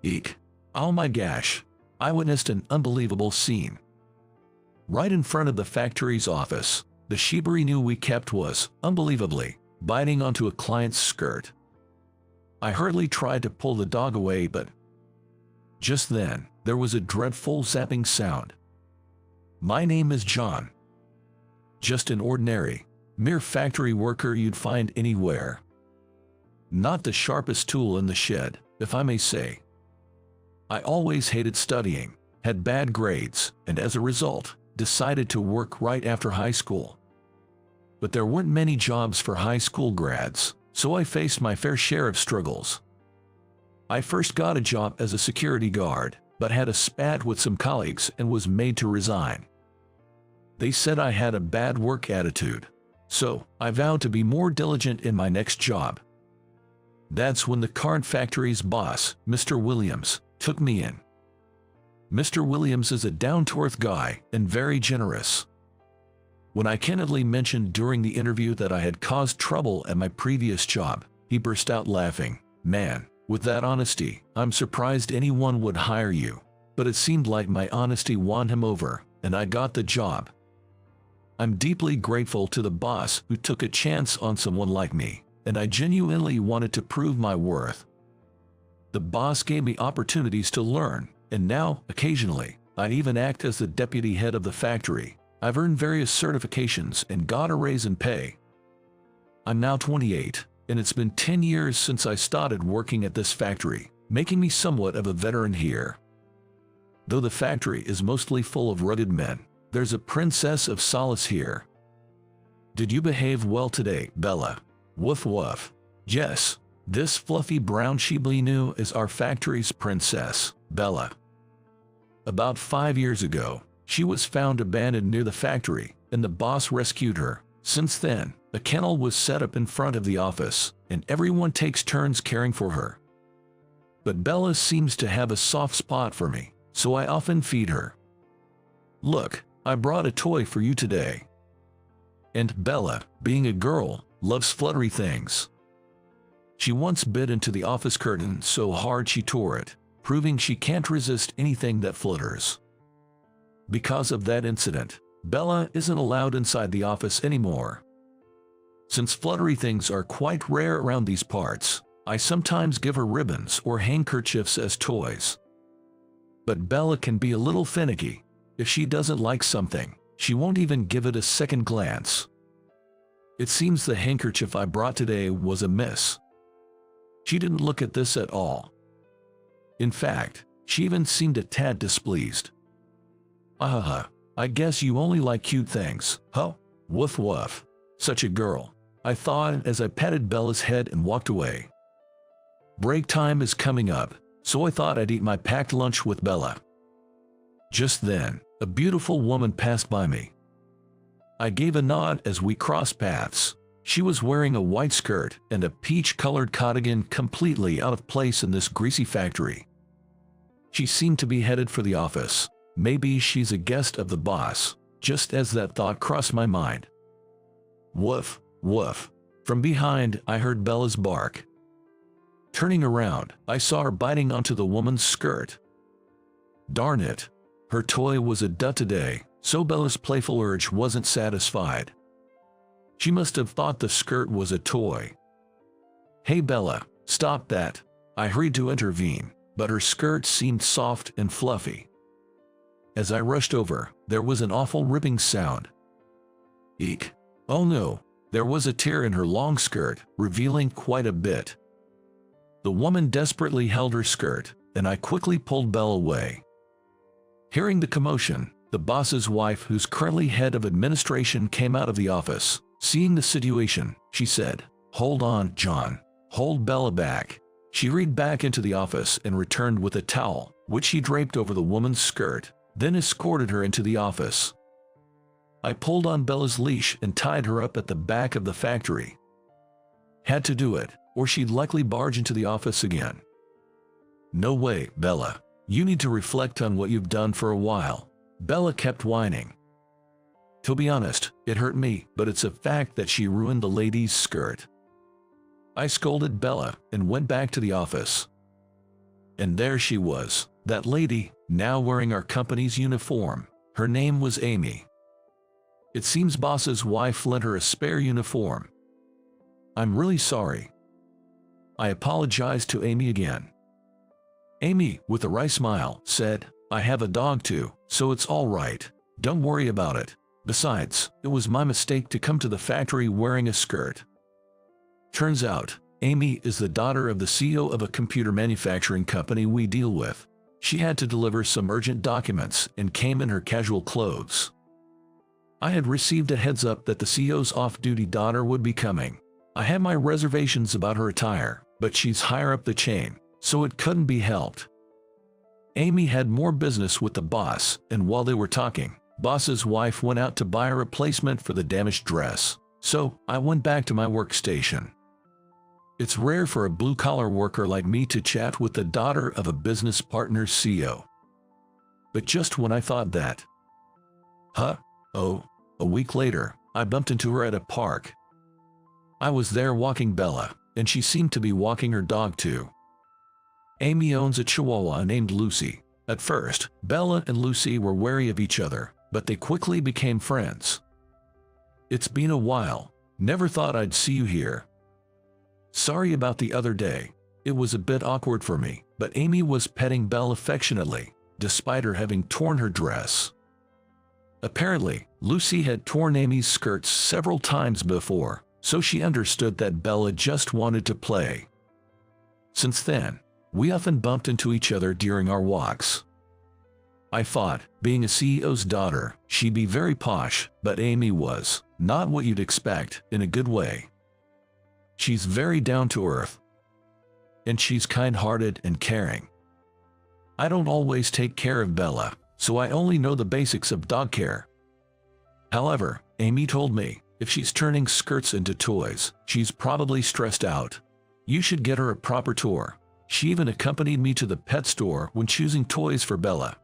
Eek. Oh my gosh. I witnessed an unbelievable scene. Right in front of the factory's office, the Shibari knew we kept was, unbelievably, biting onto a client's skirt. I hurriedly tried to pull the dog away, but just then, there was a dreadful zapping sound. My name is John. Just an ordinary, mere factory worker you'd find anywhere. Not the sharpest tool in the shed, if I may say. I always hated studying, had bad grades, and as a result, decided to work right after high school. But there weren't many jobs for high school grads, so I faced my fair share of struggles. I first got a job as a security guard, but had a spat with some colleagues and was made to resign. They said I had a bad work attitude, so I vowed to be more diligent in my next job. That's when the current factory's boss, Mr. Williams, took me in. Mr. Williams is a down-to-earth guy and very generous. When I candidly mentioned during the interview that I had caused trouble at my previous job, he burst out laughing. Man, with that honesty, I'm surprised anyone would hire you. But it seemed like my honesty won him over, and I got the job. I'm deeply grateful to the boss who took a chance on someone like me, and I genuinely wanted to prove my worth. The boss gave me opportunities to learn, and now, occasionally, I even act as the deputy head of the factory. I've earned various certifications and got a raise in pay. I'm now 28, and it's been 10 years since I started working at this factory, making me somewhat of a veteran here. Though the factory is mostly full of rugged men, there's a princess of solace here. Did you behave well today, Bella? Woof woof. Yes, this fluffy brown Shiba Inu is our factory's princess, Bella. About 5 years ago, she was found abandoned near the factory, and the boss rescued her. Since then, a kennel was set up in front of the office, and everyone takes turns caring for her. But Bella seems to have a soft spot for me, so I often feed her. Look, I brought a toy for you today. And Bella, being a girl, loves fluttery things. She once bit into the office curtain so hard she tore it, proving she can't resist anything that flutters. Because of that incident, Bella isn't allowed inside the office anymore. Since fluttery things are quite rare around these parts, I sometimes give her ribbons or handkerchiefs as toys. But Bella can be a little finicky. If she doesn't like something, she won't even give it a second glance. It seems the handkerchief I brought today was a miss. She didn't look at this at all. In fact, she even seemed a tad displeased. I guess you only like cute things, huh? Woof woof. Such a girl, I thought as I patted Bella's head and walked away. Break time is coming up, so I thought I'd eat my packed lunch with Bella. Just then, a beautiful woman passed by me. I gave a nod as we crossed paths. She was wearing a white skirt and a peach-colored cardigan completely out of place in this greasy factory. She seemed to be headed for the office. Maybe she's a guest of the boss, just as that thought crossed my mind. Woof, woof. From behind, I heard Bella's bark. Turning around, I saw her biting onto the woman's skirt. Darn it. Her toy was a dud today, so Bella's playful urge wasn't satisfied. She must have thought the skirt was a toy. Hey Bella, stop that. I hurried to intervene, but her skirt seemed soft and fluffy. As I rushed over, there was an awful ripping sound. Eek. Oh no, there was a tear in her long skirt, revealing quite a bit. The woman desperately held her skirt, and I quickly pulled Bella away. Hearing the commotion, the boss's wife, who's currently head of administration, came out of the office. Seeing the situation, she said, "Hold on, John. Hold Bella back." She hurried back into the office and returned with a towel, which she draped over the woman's skirt, then escorted her into the office. I pulled on Bella's leash and tied her up at the back of the factory. Had to do it, or she'd likely barge into the office again. No way, Bella. You need to reflect on what you've done for a while. Bella kept whining. To be honest, it hurt me, but it's a fact that she ruined the lady's skirt. I scolded Bella and went back to the office. And there she was, that lady, now wearing our company's uniform. Her name was Amy. It seems boss's wife lent her a spare uniform. I'm really sorry. I apologized to Amy again. Amy, with a wry smile, said, I have a dog too, so it's all right. Don't worry about it. Besides, it was my mistake to come to the factory wearing a skirt. Turns out, Amy is the daughter of the CEO of a computer manufacturing company we deal with. She had to deliver some urgent documents and came in her casual clothes. I had received a heads up that the CEO's off-duty daughter would be coming. I had my reservations about her attire, but she's higher up the chain, so it couldn't be helped. Amy had more business with the boss, and while they were talking, boss's wife went out to buy a replacement for the damaged dress. So I went back to my workstation. It's rare for a blue-collar worker like me to chat with the daughter of a business partner's CEO. But just when I thought that, a week later, I bumped into her at a park. I was there walking Bella, and she seemed to be walking her dog too. Amy owns a Chihuahua named Lucy. At first, Bella and Lucy were wary of each other, but they quickly became friends. It's been a while. Never thought I'd see you here. Sorry about the other day. It was a bit awkward for me, but Amy was petting Belle affectionately, despite her having torn her dress. Apparently, Lucy had torn Amy's skirts several times before, so she understood that Bella just wanted to play. Since then, we often bumped into each other during our walks. I thought, being a CEO's daughter, she'd be very posh, but Amy was not what you'd expect, in a good way. She's very down to earth. And she's kind-hearted and caring. I don't always take care of Bella, so I only know the basics of dog care. However, Amy told me, if she's turning skirts into toys, she's probably stressed out. You should get her a proper tour. She even accompanied me to the pet store when choosing toys for Bella.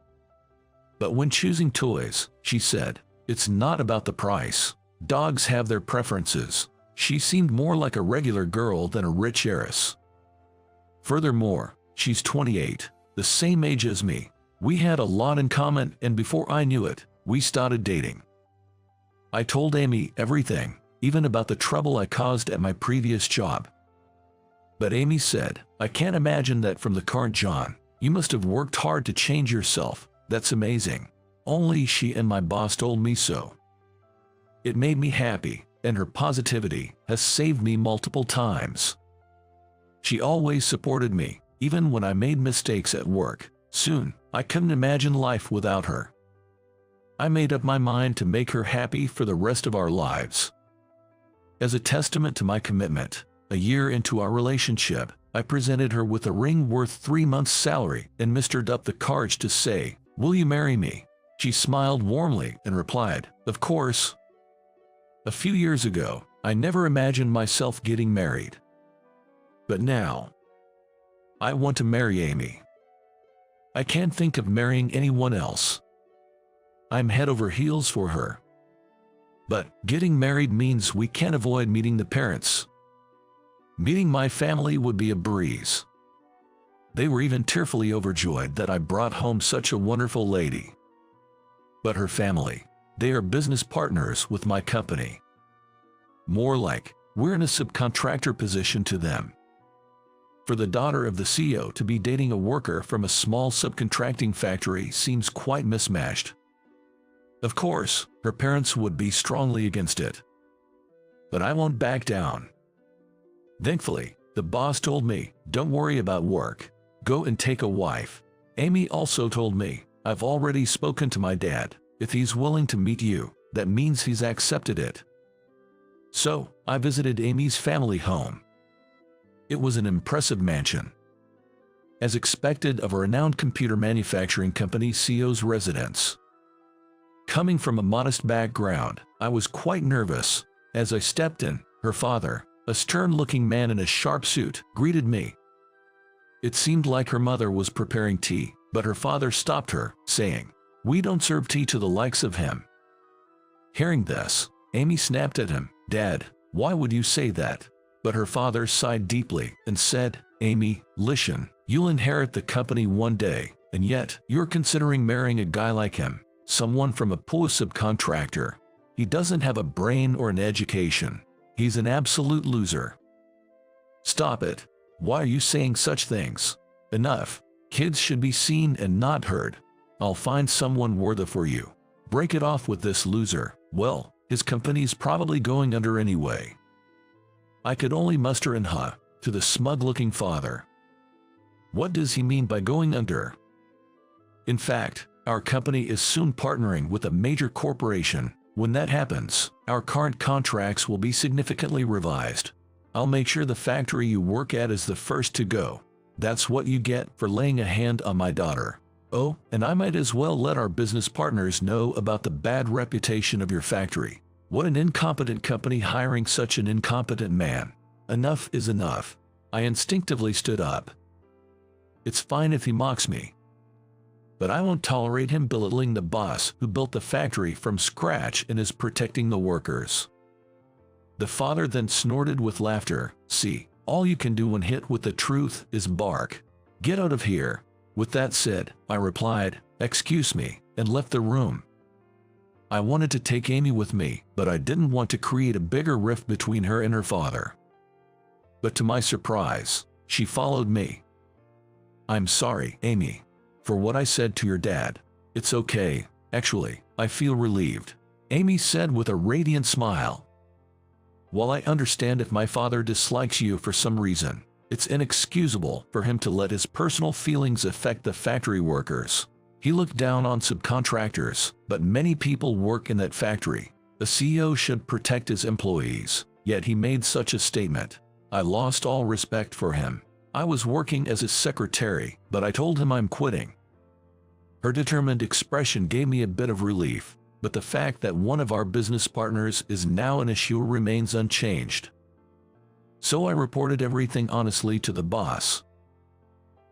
But when choosing toys, she said, it's not about the price. Dogs have their preferences. She seemed more like a regular girl than a rich heiress. Furthermore, she's 28, the same age as me. We had a lot in common, and before I knew it, we started dating. I told Amy everything, even about the trouble I caused at my previous job. But Amy said, I can't imagine that from the current John. You must have worked hard to change yourself. That's amazing. Only she and my boss told me so. It made me happy, and her positivity has saved me multiple times. She always supported me, even when I made mistakes at work. Soon, I couldn't imagine life without her. I made up my mind to make her happy for the rest of our lives. As a testament to my commitment, a year into our relationship, I presented her with a ring worth 3 months' salary and mustered up the courage to say, "Will you marry me?" She smiled warmly and replied, "Of course." A few years ago, I never imagined myself getting married. But now, I want to marry Amy. I can't think of marrying anyone else. I'm head over heels for her. But getting married means we can't avoid meeting the parents. Meeting my family would be a breeze. They were even tearfully overjoyed that I brought home such a wonderful lady. But her family, they are business partners with my company. More like, we're in a subcontractor position to them. For the daughter of the CEO to be dating a worker from a small subcontracting factory seems quite mismatched. Of course, her parents would be strongly against it. But I won't back down. Thankfully, the boss told me, "Don't worry about work. Go and take a wife." Amy also told me, "I've already spoken to my dad. If he's willing to meet you, that means he's accepted it." So, I visited Amy's family home. It was an impressive mansion. As expected of a renowned computer manufacturing company CEO's residence. Coming from a modest background, I was quite nervous. As I stepped in, her father, a stern-looking man in a sharp suit, greeted me. It seemed like her mother was preparing tea, but her father stopped her, saying, "We don't serve tea to the likes of him." Hearing this, Amy snapped at him, "Dad, why would you say that?" But her father sighed deeply and said, "Amy, listen, You'll inherit the company one day, and yet you're considering marrying a guy like him, someone from a poor subcontractor. He doesn't have a brain or an education. He's an absolute loser. Stop it. Why are you saying such things? Enough. Kids should be seen and not heard. I'll find someone worthy for you. Break it off with this loser. Well, his company's probably going under anyway. I could only muster an to the smug-looking father. What does he mean by going under? In fact, our company is soon partnering with a major corporation. When that happens, our current contracts will be significantly revised. I'll make sure the factory you work at is the first to go. That's what you get for laying a hand on my daughter. Oh, and I might as well let our business partners know about the bad reputation of your factory. What an incompetent company hiring such an incompetent man. Enough is enough. I instinctively stood up. It's fine if he mocks me, but I won't tolerate him belittling the boss who built the factory from scratch and is protecting the workers. The father then snorted with laughter. See, all you can do when hit with the truth is bark. Get out of here. With that said, I replied, excuse me, and left the room. I wanted to take Amy with me, but I didn't want to create a bigger rift between her and her father. But to my surprise, she followed me. I'm sorry, Amy, for what I said to your dad. It's okay, actually, I feel relieved, Amy said with a radiant smile. While I understand if my father dislikes you for some reason, it's inexcusable for him to let his personal feelings affect the factory workers. He looked down on subcontractors, but many people work in that factory. The CEO should protect his employees, yet he made such a statement. I lost all respect for him. I was working as his secretary, but I told him I'm quitting. Her determined expression gave me a bit of relief, but the fact that one of our business partners is now an issue remains unchanged. So I reported everything honestly to the boss.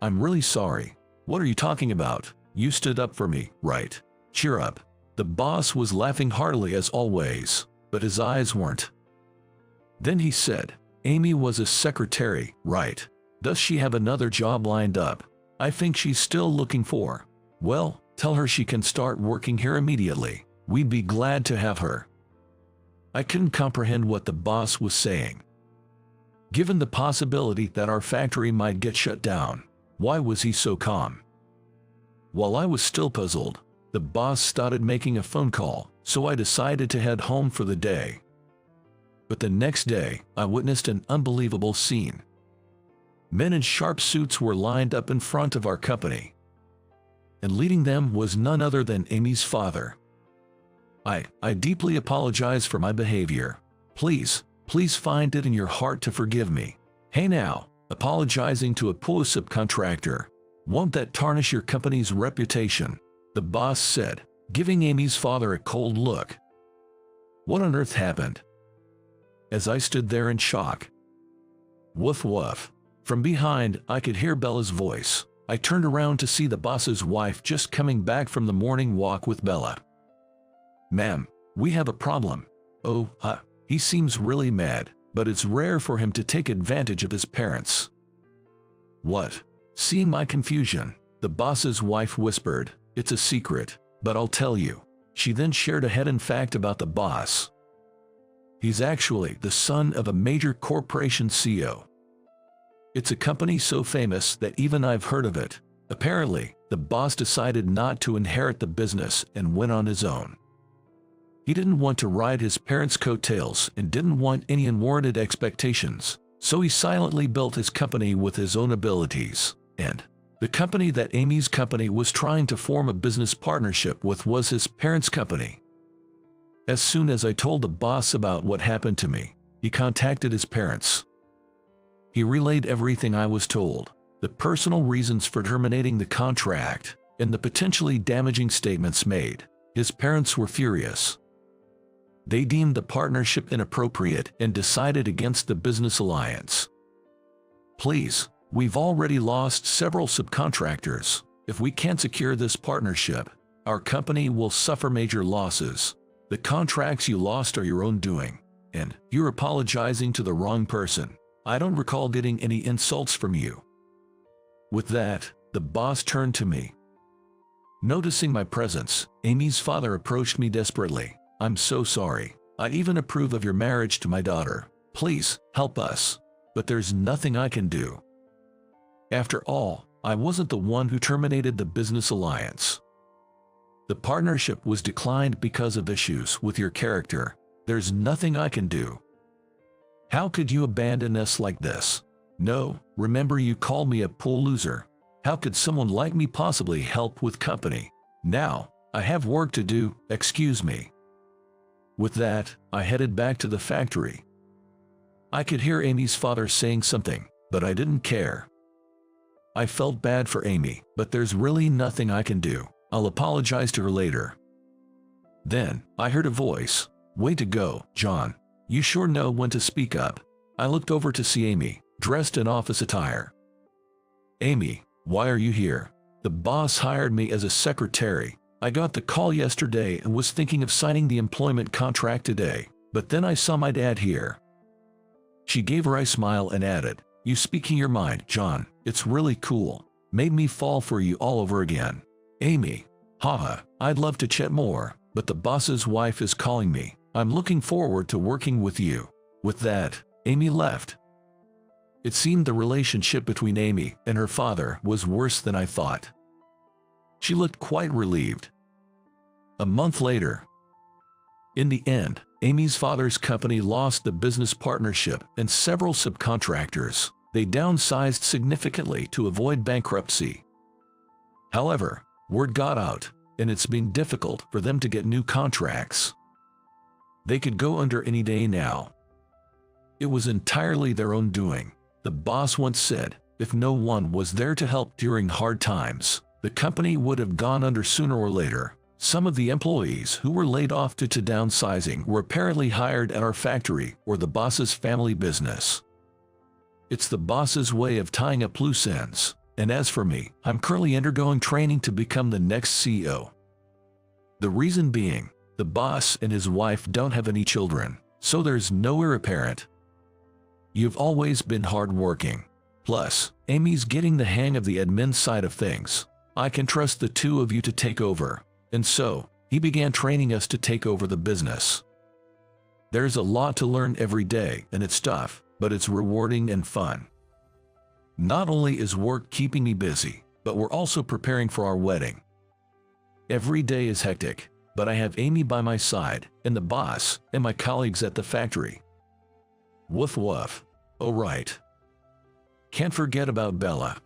I'm really sorry. What are you talking about? You stood up for me, right? Cheer up. The boss was laughing heartily as always, but his eyes weren't. Then he said, Amy was a secretary, right? Does she have another job lined up? I think she's still looking for. Well, tell her she can start working here immediately. We'd be glad to have her. I couldn't comprehend what the boss was saying. Given the possibility that our factory might get shut down, why was he so calm? While I was still puzzled, the boss started making a phone call, so I decided to head home for the day. But the next day, I witnessed an unbelievable scene. Men in sharp suits were lined up in front of our company, and leading them was none other than Amy's father. I deeply apologize for my behavior. Please find it in your heart to forgive me. Hey now, apologizing to a poor subcontractor, won't that tarnish your company's reputation? The boss said, giving Amy's father a cold look. What on earth happened? As I stood there in shock. Woof woof. From behind, I could hear Bella's voice. I turned around to see the boss's wife just coming back from the morning walk with Bella. Ma'am, we have a problem. Oh, he seems really mad, but it's rare for him to take advantage of his parents. What? Seeing my confusion, the boss's wife whispered, it's a secret, but I'll tell you. She then shared a hidden fact about the boss. He's actually the son of a major corporation CEO. It's a company so famous that even I've heard of it. Apparently, the boss decided not to inherit the business and went on his own. He didn't want to ride his parents' coattails and didn't want any unwarranted expectations, so he silently built his company with his own abilities. And the company that Amy's company was trying to form a business partnership with was his parents' company. As soon as I told the boss about what happened to me, he contacted his parents. He relayed everything I was told, the personal reasons for terminating the contract, and the potentially damaging statements made. His parents were furious. They deemed the partnership inappropriate and decided against the business alliance. Please, we've already lost several subcontractors. If we can't secure this partnership, our company will suffer major losses. The contracts you lost are your own doing, and you're apologizing to the wrong person. I don't recall getting any insults from you. With that, the boss turned to me. Noticing my presence, Amy's father approached me desperately. "I'm so sorry. I even approve of your marriage to my daughter. Please, help us. But there's nothing I can do." After all, I wasn't the one who terminated the business alliance. The partnership was declined because of issues with your character. There's nothing I can do. How could you abandon us like this? No, remember you called me a poor loser. How could someone like me possibly help with company? Now, I have work to do, excuse me. With that, I headed back to the factory. I could hear Amy's father saying something, but I didn't care. I felt bad for Amy, but there's really nothing I can do. I'll apologize to her later. Then, I heard a voice. "Way to go, John. You sure know when to speak up." I looked over to see Amy, dressed in office attire. "Amy, why are you here?" "The boss hired me as a secretary. I got the call yesterday and was thinking of signing the employment contract today, but then I saw my dad here." She gave her a smile and added, "You speaking your mind, John. It's really cool. Made me fall for you all over again." "Amy, haha, I'd love to chat more, but the boss's wife is calling me. I'm looking forward to working with you." With that, Amy left. It seemed the relationship between Amy and her father was worse than I thought. She looked quite relieved. A month later. In the end, Amy's father's company lost the business partnership and several subcontractors. They downsized significantly to avoid bankruptcy. However, word got out, and it's been difficult for them to get new contracts. They could go under any day now. It was entirely their own doing. The boss once said, if no one was there to help during hard times, the company would have gone under sooner or later. Some of the employees who were laid off due to downsizing were apparently hired at our factory or the boss's family business. It's the boss's way of tying up loose ends. And as for me, I'm currently undergoing training to become the next CEO. The reason being, the boss and his wife don't have any children, so there's no heir apparent. You've always been hardworking. Plus, Amy's getting the hang of the admin side of things. I can trust the two of you to take over. And so, he began training us to take over the business. There's a lot to learn every day, and it's tough, but it's rewarding and fun. Not only is work keeping me busy, but we're also preparing for our wedding. Every day is hectic, but I have Amy by my side, and the boss, and my colleagues at the factory. Woof woof. Oh right. Can't forget about Bella.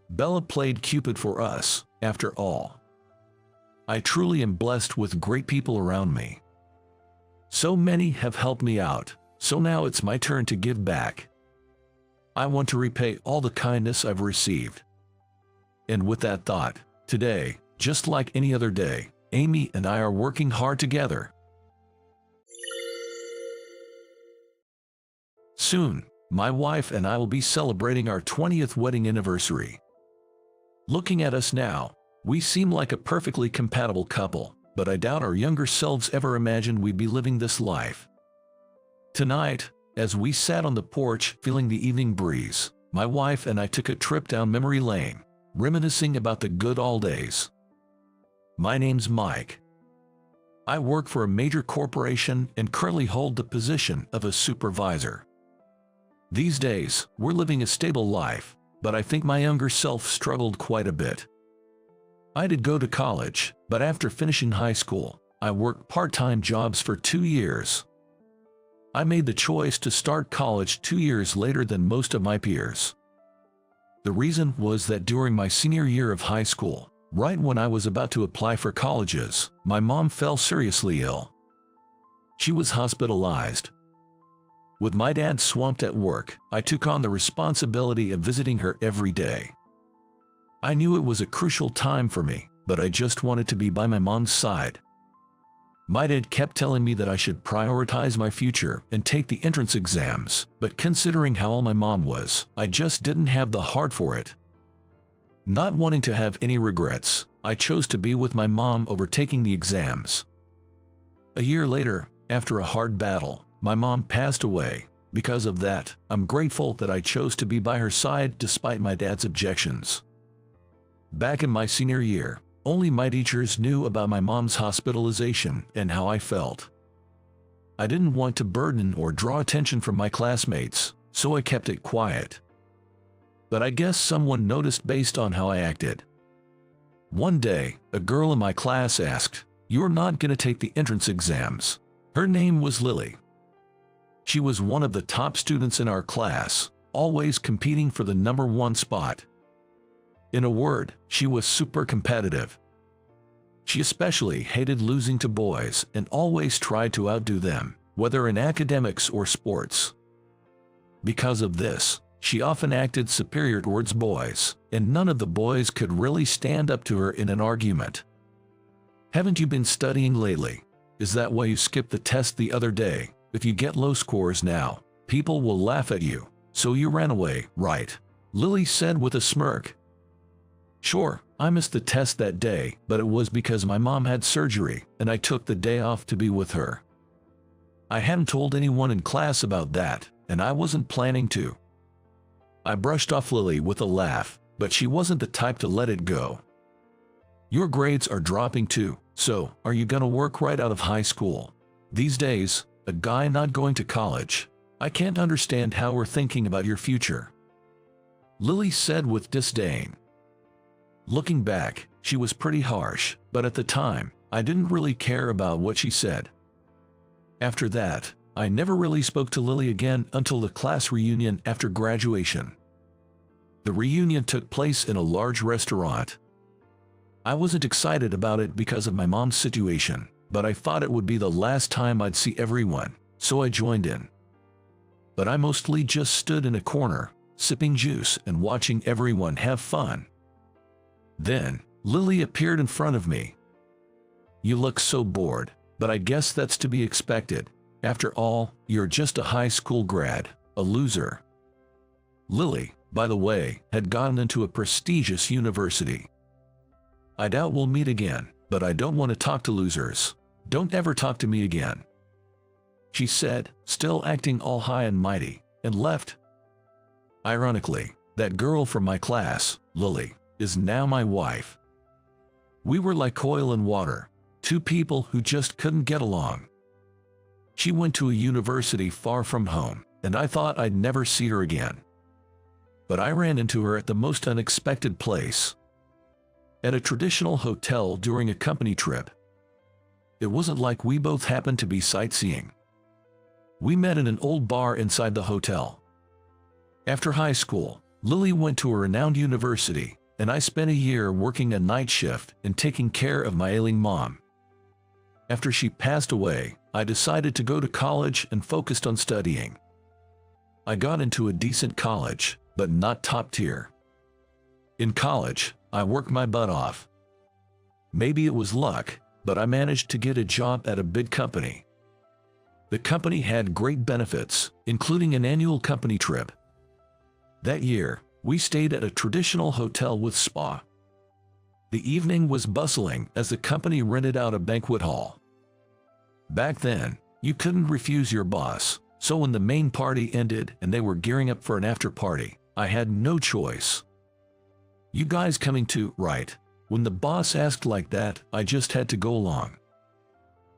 Bella played Cupid for us, after all. I truly am blessed with great people around me. So many have helped me out, so now it's my turn to give back. I want to repay all the kindness I've received. And with that thought, today, just like any other day, Amy and I are working hard together. Soon, my wife and I will be celebrating our 20th wedding anniversary. Looking at us now, we seem like a perfectly compatible couple, but I doubt our younger selves ever imagined we'd be living this life. Tonight, as we sat on the porch feeling the evening breeze, my wife and I took a trip down memory lane, reminiscing about the good old days. My name's Mike. I work for a major corporation and currently hold the position of a supervisor. These days, we're living a stable life, but I think my younger self struggled quite a bit. I did go to college, but after finishing high school, I worked part-time jobs for 2 years. I made the choice to start college 2 years later than most of my peers. The reason was that during my senior year of high school, right when I was about to apply for colleges, my mom fell seriously ill. She was hospitalized. With my dad swamped at work, I took on the responsibility of visiting her every day. I knew it was a crucial time for me, but I just wanted to be by my mom's side. My dad kept telling me that I should prioritize my future and take the entrance exams, but considering how old my mom was, I just didn't have the heart for it. Not wanting to have any regrets, I chose to be with my mom over taking the exams. A year later, after a hard battle, my mom passed away, Because of that, I'm grateful that I chose to be by her side despite my dad's objections. Back in my senior year, only my teachers knew about my mom's hospitalization and how I felt. I didn't want to burden or draw attention from my classmates, so I kept it quiet. But I guess someone noticed based on how I acted. One day, a girl in my class asked, "You're not going to take the entrance exams." Her name was Lily. She was one of the top students in our class, always competing for the #1 spot. In a word, she was super competitive. She especially hated losing to boys and always tried to outdo them, whether in academics or sports. Because of this, she often acted superior towards boys, and none of the boys could really stand up to her in an argument. "Haven't you been studying lately? Is that why you skipped the test the other day? If you get low scores now, people will laugh at you. So you ran away, right?" Lily said with a smirk. "Sure, I missed the test that day, but it was because my mom had surgery and I took the day off to be with her. I hadn't told anyone in class about that, and I wasn't planning to." I brushed off Lily with a laugh, but she wasn't the type to let it go. "Your grades are dropping too, so are you gonna work right out of high school? These days, a guy not going to college. I can't understand how we're thinking about your future," Lily said with disdain. Looking back, she was pretty harsh, but at the time, I didn't really care about what she said. After that, I never really spoke to Lily again until the class reunion after graduation. The reunion took place in a large restaurant. I wasn't excited about it because of my mom's situation, but I thought it would be the last time I'd see everyone, so I joined in. But I mostly just stood in a corner, sipping juice and watching everyone have fun. Then, Lily appeared in front of me. "You look so bored, but I guess that's to be expected. After all, you're just a high school grad, a loser." Lily, by the way, had gotten into a prestigious university. "I doubt we'll meet again, but I don't want to talk to losers. Don't ever talk to me again," she said, still acting all high and mighty, and left. Ironically, that girl from my class, Lily, is now my wife. We were like oil and water, two people who just couldn't get along. She went to a university far from home, and I thought I'd never see her again. But I ran into her at the most unexpected place. At a traditional hotel during a company trip. It wasn't like we both happened to be sightseeing. We met in an old bar inside the hotel. After high school, Lily went to a renowned university, and I spent a year working a night shift and taking care of my ailing mom. After she passed away, I decided to go to college and focused on studying. I got into a decent college, but not top tier. In college, I worked my butt off. Maybe it was luck, but I managed to get a job at a big company. The company had great benefits, including an annual company trip. That year, we stayed at a traditional hotel with spa. The evening was bustling as the company rented out a banquet hall. Back then, you couldn't refuse your boss, so when the main party ended and they were gearing up for an after party, I had no choice. "You guys coming too, right?" When the boss asked like that, I just had to go along.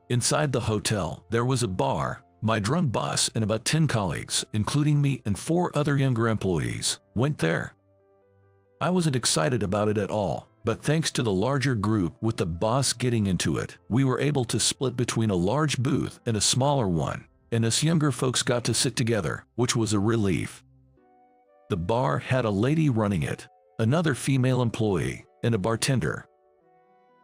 Inside the hotel, there was a bar. My drunk boss and about 10 colleagues, including me and 4 other younger employees, went there. I wasn't excited about it at all, but thanks to the larger group with the boss getting into it, we were able to split between a large booth and a smaller one, and us younger folks got to sit together, which was a relief. The bar had a lady running it, another female employee, and a bartender.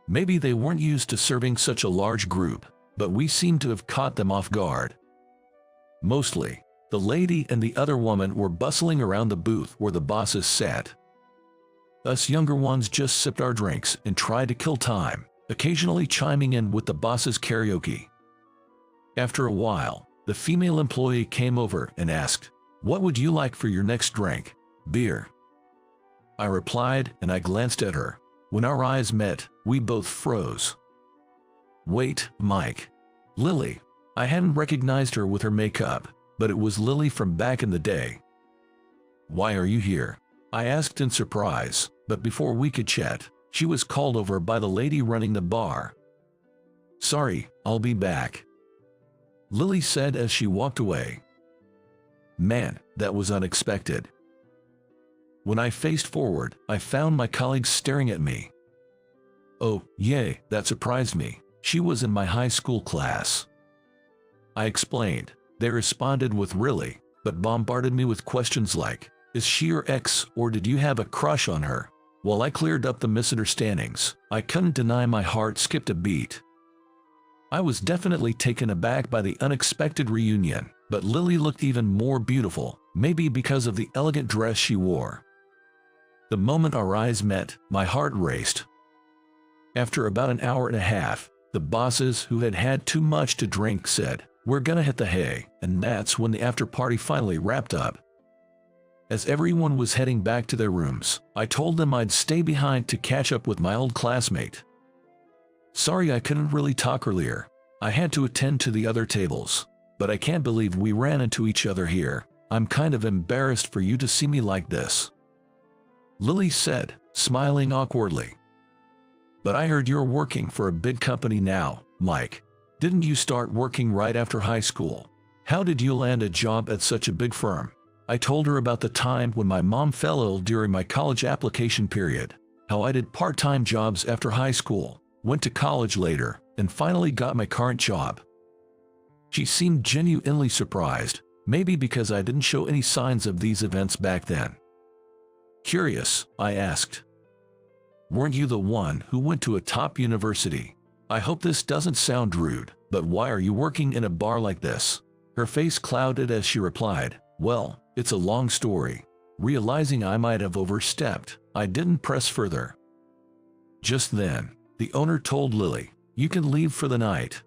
Maybe they weren't used to serving such a large group, but we seemed to have caught them off guard. Mostly, the lady and the other woman were bustling around the booth where the bosses sat. Us younger ones just sipped our drinks and tried to kill time, occasionally chiming in with the boss's karaoke. After a while, the female employee came over and asked, "What would you like for your next drink?" "Beer," I replied, and I glanced at her. When our eyes met, we both froze. "Wait, Mike." Lily. I hadn't recognized her with her makeup. but it was Lily from back in the day. "Why are you here?" I asked in surprise, but before we could chat, she was called over by the lady running the bar. "Sorry, I'll be back," Lily said as she walked away. Man, that was unexpected. When I faced forward, I found my colleagues staring at me. "Oh, yay, that surprised me. She was in my high school class," I explained. They responded with "really?" but bombarded me with questions like, "Is she your ex, or did you have a crush on her?" While I cleared up the misunderstandings, I couldn't deny my heart skipped a beat. I was definitely taken aback by the unexpected reunion, but Lily looked even more beautiful, maybe because of the elegant dress she wore. The moment our eyes met, my heart raced. After about an hour and a half, the bosses, who had had too much to drink, said, "We're gonna hit the hay," and that's when the after-party finally wrapped up. As everyone was heading back to their rooms, I told them I'd stay behind to catch up with my old classmate. "Sorry I couldn't really talk earlier. I had to attend to the other tables. But I can't believe we ran into each other here. I'm kind of embarrassed for you to see me like this," Lily said, smiling awkwardly. "But I heard you're working for a big company now, Mike. Didn't you start working right after high school? How did you land a job at such a big firm?" I told her about the time when my mom fell ill during my college application period, how I did part-time jobs after high school, went to college later, and finally got my current job. She seemed genuinely surprised, maybe because I didn't show any signs of these events back then. Curious, I asked. "Weren't you the one who went to a top university? I hope this doesn't sound rude, but why are you working in a bar like this?" Her face clouded as she replied, "Well, it's a long story." Realizing I might have overstepped, I didn't press further. Just then, the owner told Lily, "You can leave for the night."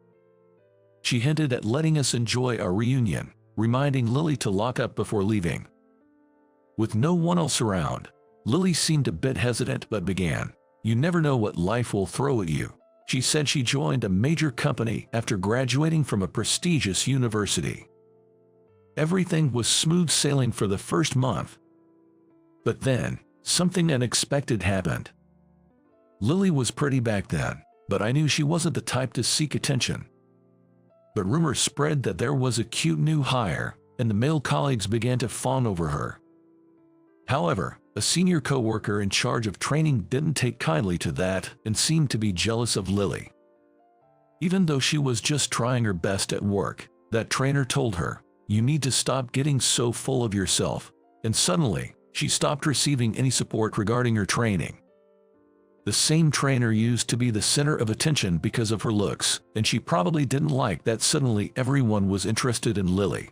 She hinted at letting us enjoy our reunion, reminding Lily to lock up before leaving. With no one else around, Lily seemed a bit hesitant but began, "You never know what life will throw at you." She said she joined a major company after graduating from a prestigious university. Everything was smooth sailing for the first month. But then, something unexpected happened. Lily was pretty back then, but I knew she wasn't the type to seek attention. But rumors spread that there was a cute new hire, and the male colleagues began to fawn over her. However, a senior coworker in charge of training didn't take kindly to that and seemed to be jealous of Lily. Even though she was just trying her best at work, that trainer told her, "You need to stop getting so full of yourself," and suddenly, she stopped receiving any support regarding her training. The same trainer used to be the center of attention because of her looks, and she probably didn't like that suddenly everyone was interested in Lily.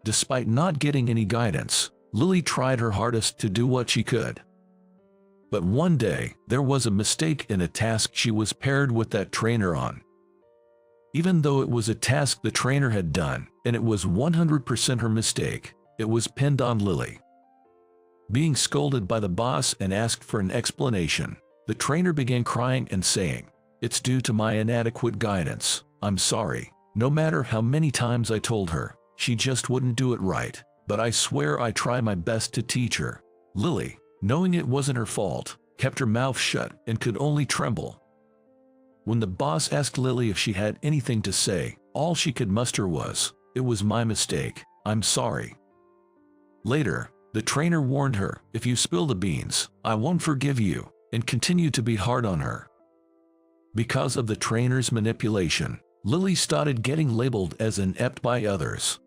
Despite not getting any guidance, Lily tried her hardest to do what she could. But one day, there was a mistake in a task she was paired with that trainer on. Even though it was a task the trainer had done, and it was 100% her mistake, it was pinned on Lily. Being scolded by the boss and asked for an explanation, the trainer began crying and saying, "It's due to my inadequate guidance. I'm sorry." No matter how many times I told her, she just wouldn't do it right, but I swear I tried my best to teach her. Lily, knowing it wasn't her fault, kept her mouth shut and could only tremble. When the boss asked Lily if she had anything to say, all she could muster was, "It was my mistake. I'm sorry." Later, the trainer warned her, "If you spill the beans, I won't forgive you," and continued to be hard on her. Because of the trainer's manipulation, Lily started getting labeled as inept by others.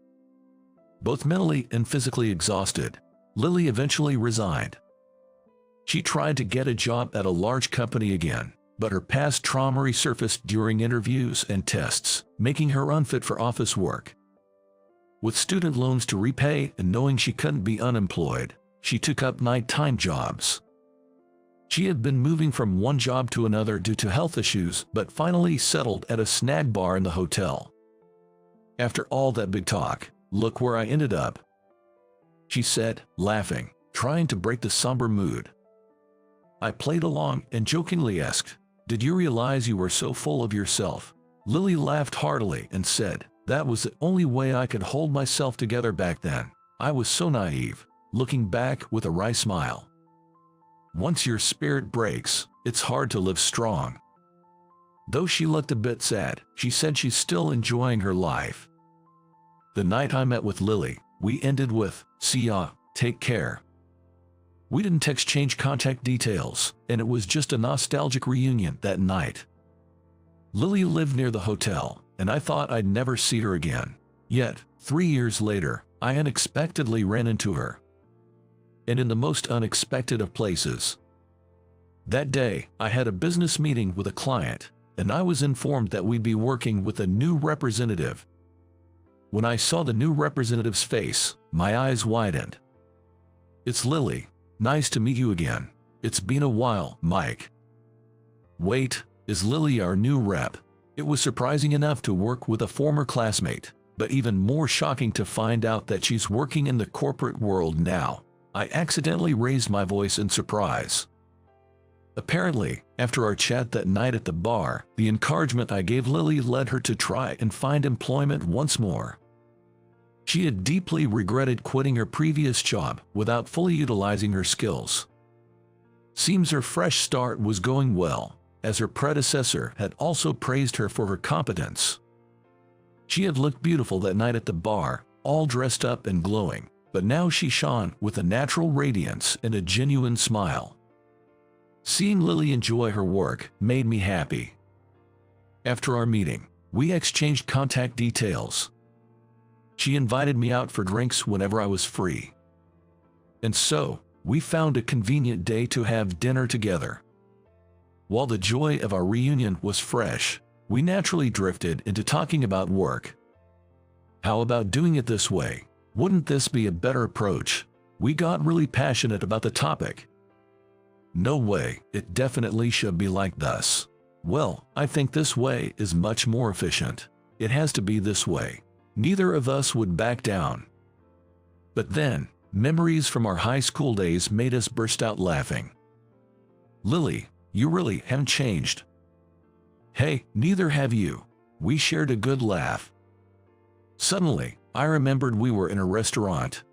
Both mentally and physically exhausted, Lily eventually resigned. She tried to get a job at a large company again, but her past trauma resurfaced during interviews and tests, making her unfit for office work. With student loans to repay and knowing she couldn't be unemployed, she took up nighttime jobs. She had been moving from one job to another due to health issues, but finally settled at a snack bar in the hotel. "After all that big talk, look where I ended up," she said, laughing, trying to break the somber mood. I played along and jokingly asked, "Did you realize you were so full of yourself?" Lily laughed heartily and said, That was the only way I could hold myself together back then. I was so naive, looking back with a wry smile. Once your spirit breaks, it's hard to live strong. Though she looked a bit sad, she said she's still enjoying her life. The night I met with Lily, we ended with, "See ya, take care." We didn't exchange contact details, and it was just a nostalgic reunion that night. Lily lived near the hotel, and I thought I'd never see her again. Yet, 3 years later, I unexpectedly ran into her. And in the most unexpected of places. That day, I had a business meeting with a client, and I was informed that we'd be working with a new representative. When I saw the new representative's face, my eyes widened. "It's Lily. Nice to meet you again. It's been a while, Mike." Wait, is Lily our new rep? It was surprising enough to work with a former classmate, but even more shocking to find out that she's working in the corporate world now. I accidentally raised my voice in surprise. Apparently, after our chat that night at the bar, the encouragement I gave Lily led her to try and find employment once more. She had deeply regretted quitting her previous job without fully utilizing her skills. Seems her fresh start was going well, as her predecessor had also praised her for her competence. She had looked beautiful that night at the bar, all dressed up and glowing, but now she shone with a natural radiance and a genuine smile. Seeing Lily enjoy her work made me happy. After our meeting, we exchanged contact details. She invited me out for drinks whenever I was free. And so, we found a convenient day to have dinner together. While the joy of our reunion was fresh, we naturally drifted into talking about work. How about doing it this way? Wouldn't this be a better approach? We got really passionate about the topic. No way, it definitely should be like this. Well, I think this way is much more efficient. It has to be this way. Neither of us would back down. But then, memories from our high school days made us burst out laughing. "Lily, you really haven't changed." "Hey, neither have you." We shared a good laugh. Suddenly, I remembered we were in a restaurant.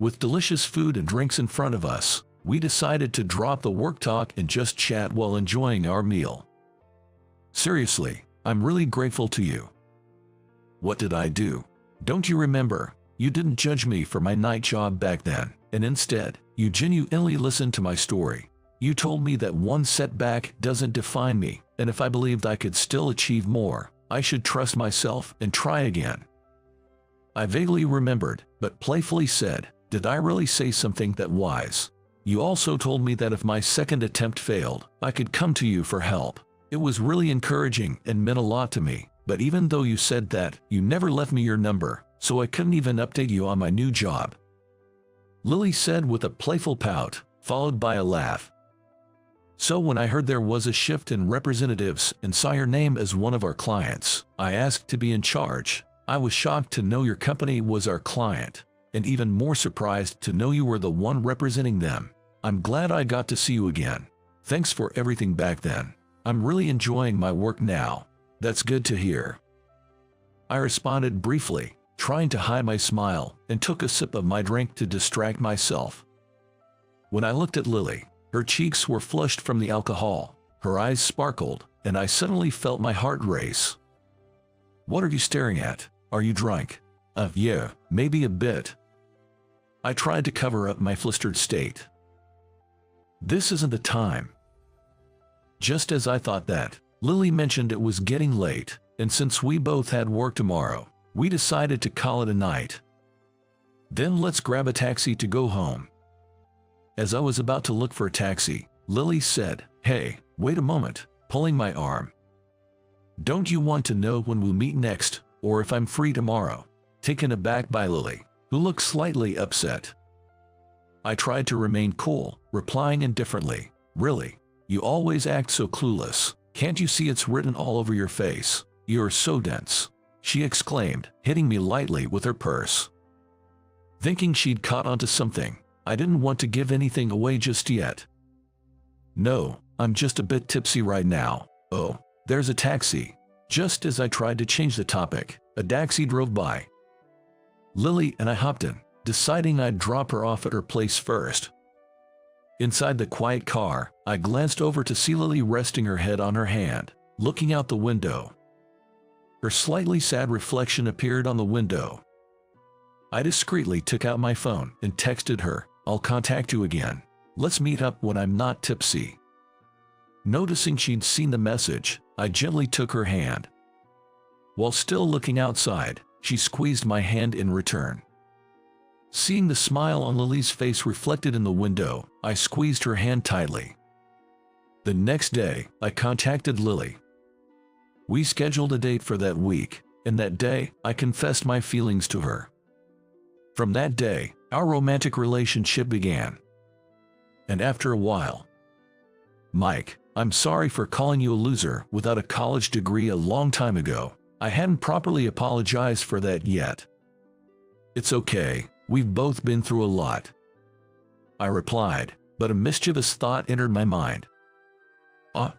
With delicious food and drinks in front of us, we decided to drop the work talk and just chat while enjoying our meal. "Seriously, I'm really grateful to you." "What did I do? Don't you remember? You didn't judge me for my night job back then, and instead, you genuinely listened to my story. You told me that one setback doesn't define me, and if I believed I could still achieve more, I should trust myself and try again." I vaguely remembered, but playfully said, "Did I really say something that wise?" You also told me that if my second attempt failed, I could come to you for help. It was really encouraging and meant a lot to me. But even though you said that, you never left me your number, so I couldn't even update you on my new job." Lily said with a playful pout, followed by a laugh. "So when I heard there was a shift in representatives and saw your name as one of our clients, I asked to be in charge. I was shocked to know your company was our client, and even more surprised to know you were the one representing them. I'm glad I got to see you again. Thanks for everything back then. I'm really enjoying my work now." "That's good to hear." I responded briefly, trying to hide my smile, and took a sip of my drink to distract myself. When I looked at Lily, her cheeks were flushed from the alcohol, her eyes sparkled, and I suddenly felt my heart race. "What are you staring at? Are you drunk?" Yeah, maybe a bit." I tried to cover up my flustered state. "This isn't the time." Just as I thought that, Lily mentioned it was getting late, and since we both had work tomorrow, we decided to call it a night. "Then let's grab a taxi to go home." As I was about to look for a taxi, Lily said, "Hey, wait a moment," pulling my arm. "Don't you want to know when we'll meet next, or if I'm free tomorrow?" Taken aback by Lily, who looked slightly upset. I tried to remain cool, replying indifferently, "Really? You always act so clueless. Can't you see it's written all over your face? You're so dense," she exclaimed, hitting me lightly with her purse. Thinking she'd caught onto something, I didn't want to give anything away just yet. "No, I'm just a bit tipsy right now." "Oh, there's a taxi." Just as I tried to change the topic, A taxi drove by. Lily and I hopped in, deciding I'd drop her off at her place first. Inside the quiet car, I glanced over to see Lily resting her head on her hand, looking out the window. Her slightly sad reflection appeared on the window. I discreetly took out my phone and texted her, "I'll contact you again. Let's meet up when I'm not tipsy." Noticing she'd seen the message, I gently took her hand. While still looking outside, she squeezed my hand in return. Seeing the smile on Lily's face reflected in the window, I squeezed her hand tightly. The next day, I contacted Lily. We scheduled a date for that week, and that day, I confessed my feelings to her. From that day, our romantic relationship began. And after a while, "Mike, I'm sorry for calling you a loser without a college degree a long time ago. I hadn't properly apologized for that yet." "It's okay, we've both been through a lot," I replied, but a mischievous thought entered my mind.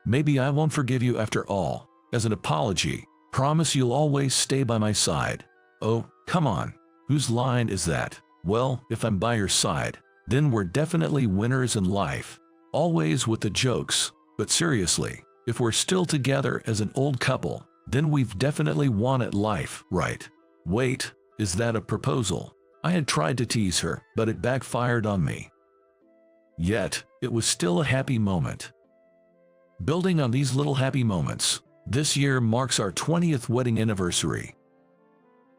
Maybe I won't forgive you after all. As an apology, promise you'll always stay by my side." "Oh, come on. Whose line is that?" "Well, if I'm by your side, then we're definitely winners in life. Always with the jokes. But seriously, if we're still together as an old couple, then we've definitely won at life, right?" "Wait, is that a proposal?" I had tried to tease her, but it backfired on me. Yet, it was still a happy moment. Building on these little happy moments, this year marks our 20th wedding anniversary.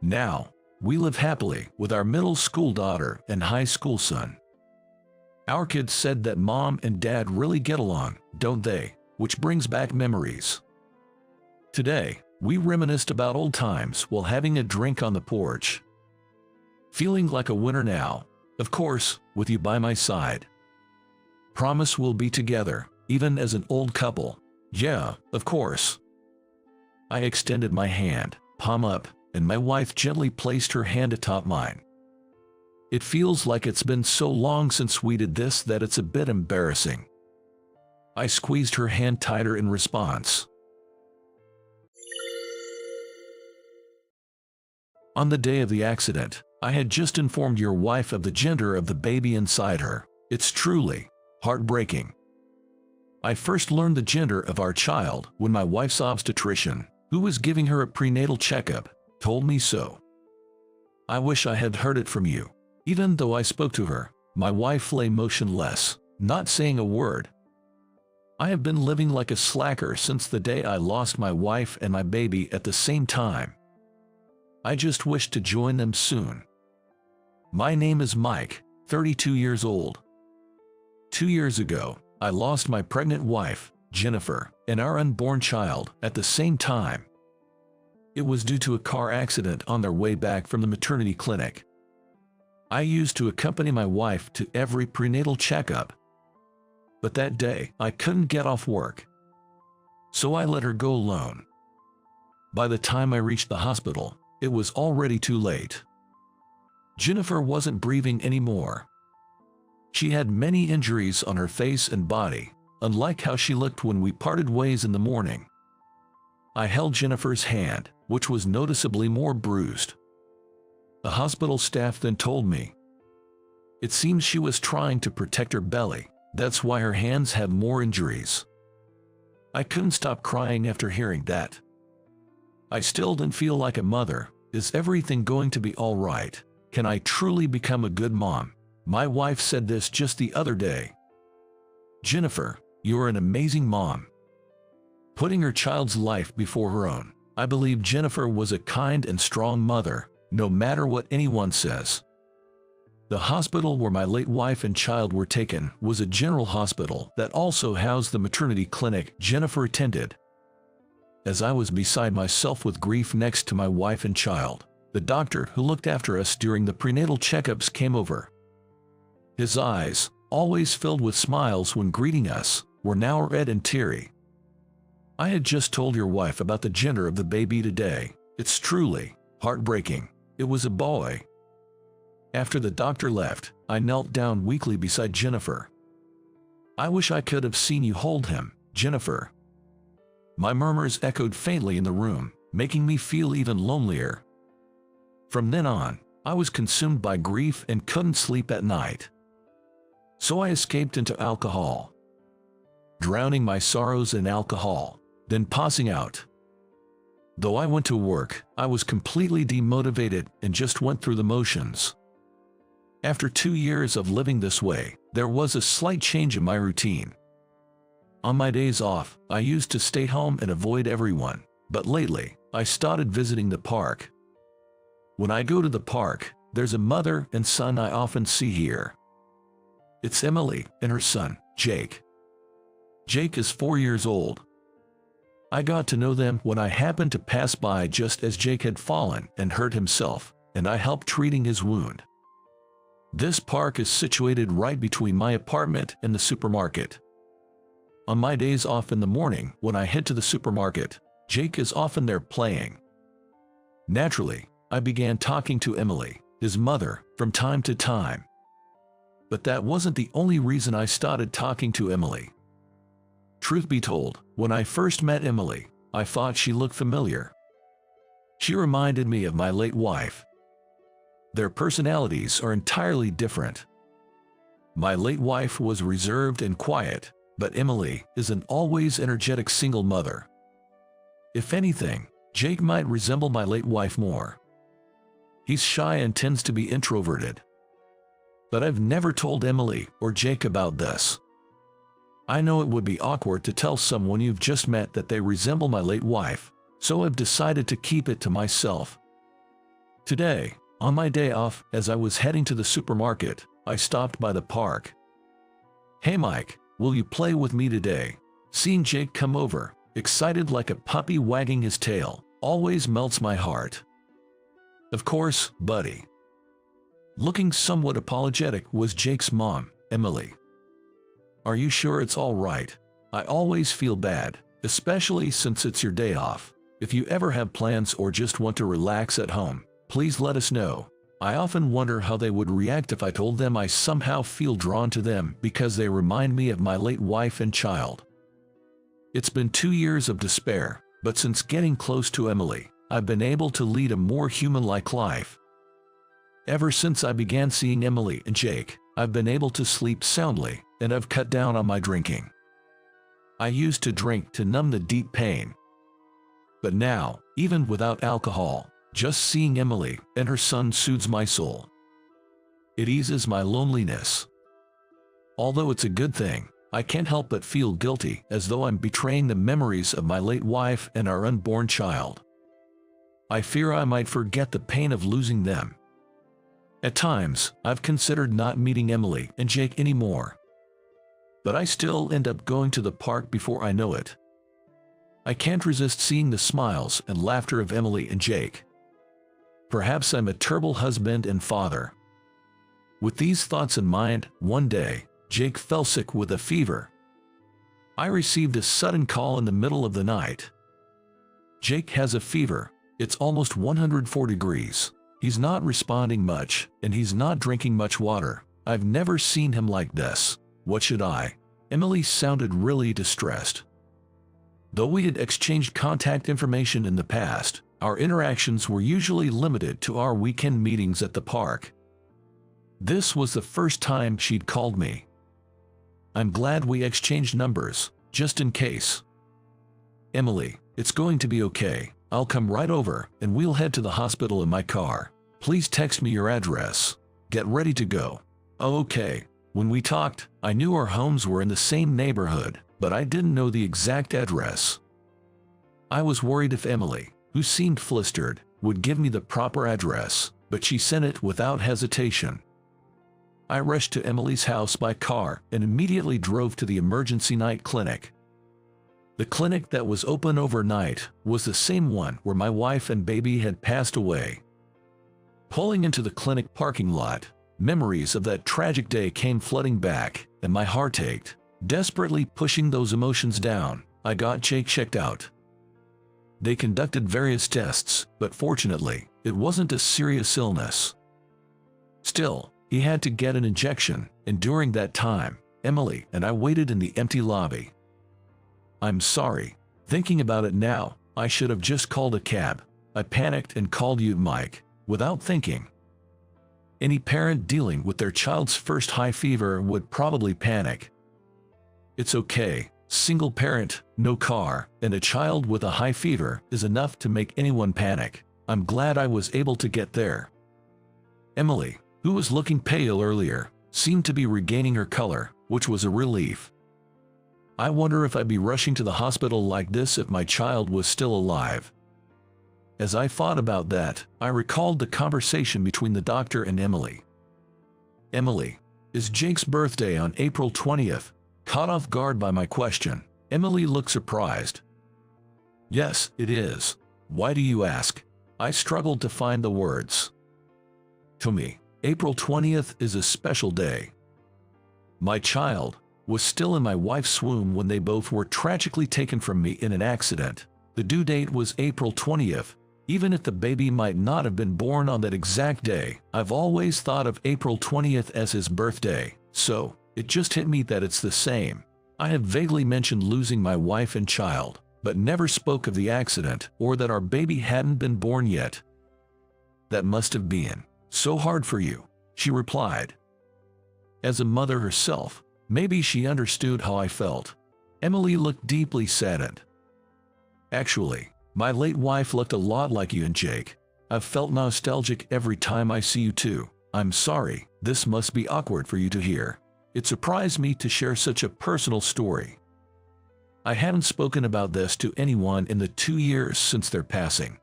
Now, we live happily with our middle school daughter and high school son. Our kids said that mom and dad really get along, don't they? Which brings back memories. Today, we reminisced about old times while having a drink on the porch. Feeling like a winner now, of course, with you by my side. Promise we'll be together, even as an old couple. Yeah, of course. I extended my hand, palm up, and my wife gently placed her hand atop mine. It feels like it's been so long since we did this that it's a bit embarrassing. I squeezed her hand tighter in response. On the day of the accident, I had just informed your wife of the gender of the baby inside her. It's truly heartbreaking. I first learned the gender of our child when my wife's obstetrician, who was giving her a prenatal checkup, told me so. I wish I had heard it from you. Even though I spoke to her, my wife lay motionless, not saying a word. I have been living like a slacker since the day I lost my wife and my baby at the same time. I just wish to join them soon. My name is Mike, 32 years old. 2 years ago, I lost my pregnant wife, Jennifer, and our unborn child at the same time. It was due to a car accident on their way back from the maternity clinic. I used to accompany my wife to every prenatal checkup. But that day, I couldn't get off work. So I let her go alone. By the time I reached the hospital, it was already too late. Jennifer wasn't breathing anymore. She had many injuries on her face and body, unlike how she looked when we parted ways in the morning. I held Jennifer's hand, which was noticeably more bruised. The hospital staff then told me, "It seems she was trying to protect her belly, that's why her hands have more injuries." I couldn't stop crying after hearing that. I still didn't feel like a mother. Is everything going to be all right? Can I truly become a good mom? My wife said this just the other day. "Jennifer, you're an amazing mom." Putting her child's life before her own, I believe Jennifer was a kind and strong mother, no matter what anyone says. The hospital where my late wife and child were taken was a general hospital that also housed the maternity clinic Jennifer attended. As I was beside myself with grief next to my wife and child, the doctor who looked after us during the prenatal checkups came over. His eyes, always filled with smiles when greeting us, were now red and teary. "I had just told your wife about the gender of the baby today. It's truly heartbreaking. It was a boy." After the doctor left, I knelt down weakly beside Jennifer. "I wish I could have seen you hold him, Jennifer." My murmurs echoed faintly in the room, making me feel even lonelier. From then on, I was consumed by grief and couldn't sleep at night. So I escaped into alcohol, drowning my sorrows in alcohol, then passing out. Though I went to work, I was completely demotivated and just went through the motions. After 2 years of living this way, there was a slight change in my routine. On my days off, I used to stay home and avoid everyone, but lately, I started visiting the park. When I go to the park, there's a mother and son I often see here. It's Emily and her son, Jake. Jake is 4 years old. I got to know them when I happened to pass by just as Jake had fallen and hurt himself, and I helped treating his wound. This park is situated right between my apartment and the supermarket. On my days off in the morning, when I head to the supermarket, Jake is often there playing. Naturally, I began talking to Emily, his mother, from time to time. But that wasn't the only reason I started talking to Emily. Truth be told, when I first met Emily, I thought she looked familiar. She reminded me of my late wife. Their personalities are entirely different. My late wife was reserved and quiet, but Emily is an always energetic single mother. If anything, Jake might resemble my late wife more. He's shy and tends to be introverted. But I've never told Emily or Jake about this. I know it would be awkward to tell someone you've just met that they resemble my late wife, so I've decided to keep it to myself. Today, on my day off, as I was heading to the supermarket, I stopped by the park. "Hey Mike, will you play with me today?" Seeing Jake come over, excited like a puppy wagging his tail, always melts my heart. "Of course, buddy." Looking somewhat apologetic was Jake's mom, Emily. "Are you sure it's all right? I always feel bad, especially since it's your day off. If you ever have plans or just want to relax at home, please let us know. I often wonder how they would react if I told them I somehow feel drawn to them because they remind me of my late wife and child." It's been 2 years of despair, but since getting close to Emily, I've been able to lead a more human-like life. Ever since I began seeing Emily and Jake, I've been able to sleep soundly, and I've cut down on my drinking. I used to drink to numb the deep pain. But now, even without alcohol, just seeing Emily and her son soothes my soul. It eases my loneliness. Although it's a good thing, I can't help but feel guilty, as though I'm betraying the memories of my late wife and our unborn child. I fear I might forget the pain of losing them. At times, I've considered not meeting Emily and Jake anymore. But I still end up going to the park before I know it. I can't resist seeing the smiles and laughter of Emily and Jake. Perhaps I'm a terrible husband and father. With these thoughts in mind, one day, Jake fell sick with a fever. I received a sudden call in the middle of the night. "Jake has a fever. It's almost 104 degrees. He's not responding much, and he's not drinking much water. I've never seen him like this. What should I?" Emily sounded really distressed. Though we had exchanged contact information in the past, our interactions were usually limited to our weekend meetings at the park. This was the first time she'd called me. I'm glad we exchanged numbers, just in case. "Emily, it's going to be okay. I'll come right over, and we'll head to the hospital in my car. Please text me your address. Get ready to go." "Oh, okay." When we talked, I knew our homes were in the same neighborhood, but I didn't know the exact address. I was worried if Emily, who seemed flustered, would give me the proper address, but she sent it without hesitation. I rushed to Emily's house by car and immediately drove to the emergency night clinic. The clinic that was open overnight was the same one where my wife and baby had passed away. Pulling into the clinic parking lot, memories of that tragic day came flooding back, and my heart ached. Desperately pushing those emotions down, I got Jake checked out. They conducted various tests, but fortunately, it wasn't a serious illness. Still, he had to get an injection, and during that time, Emily and I waited in the empty lobby. I'm sorry. Thinking about it now, I should have just called a cab. I panicked and called you, Mike. without thinking. Any parent dealing with their child's first high fever would probably panic. It's okay. Single parent, no car, and a child with a high fever is enough to make anyone panic. I'm glad I was able to get there. Emily, who was looking pale earlier, seemed to be regaining her color, which was a relief. I wonder if I'd be rushing to the hospital like this if my child was still alive. As I thought about that, I recalled the conversation between the doctor and Emily. Emily, is Jake's birthday on April 20th? Caught off guard by my question, Emily looked surprised. Yes, it is. Why do you ask? I struggled to find the words. To me, April 20th is a special day. My child was still in my wife's womb when they both were tragically taken from me in an accident. The due date was April 20th. Even if the baby might not have been born on that exact day, I've always thought of April 20th as his birthday, so it just hit me that it's the same. I have vaguely mentioned losing my wife and child, but never spoke of the accident or that our baby hadn't been born yet. That must have been so hard for you, she replied. As a mother herself, maybe she understood how I felt. Emily looked deeply saddened. Actually, my late wife looked a lot like you and Jake. I've felt nostalgic every time I see you two. I'm sorry, this must be awkward for you to hear. It surprised me to share such a personal story. I hadn't spoken about this to anyone in the 2 years since their passing.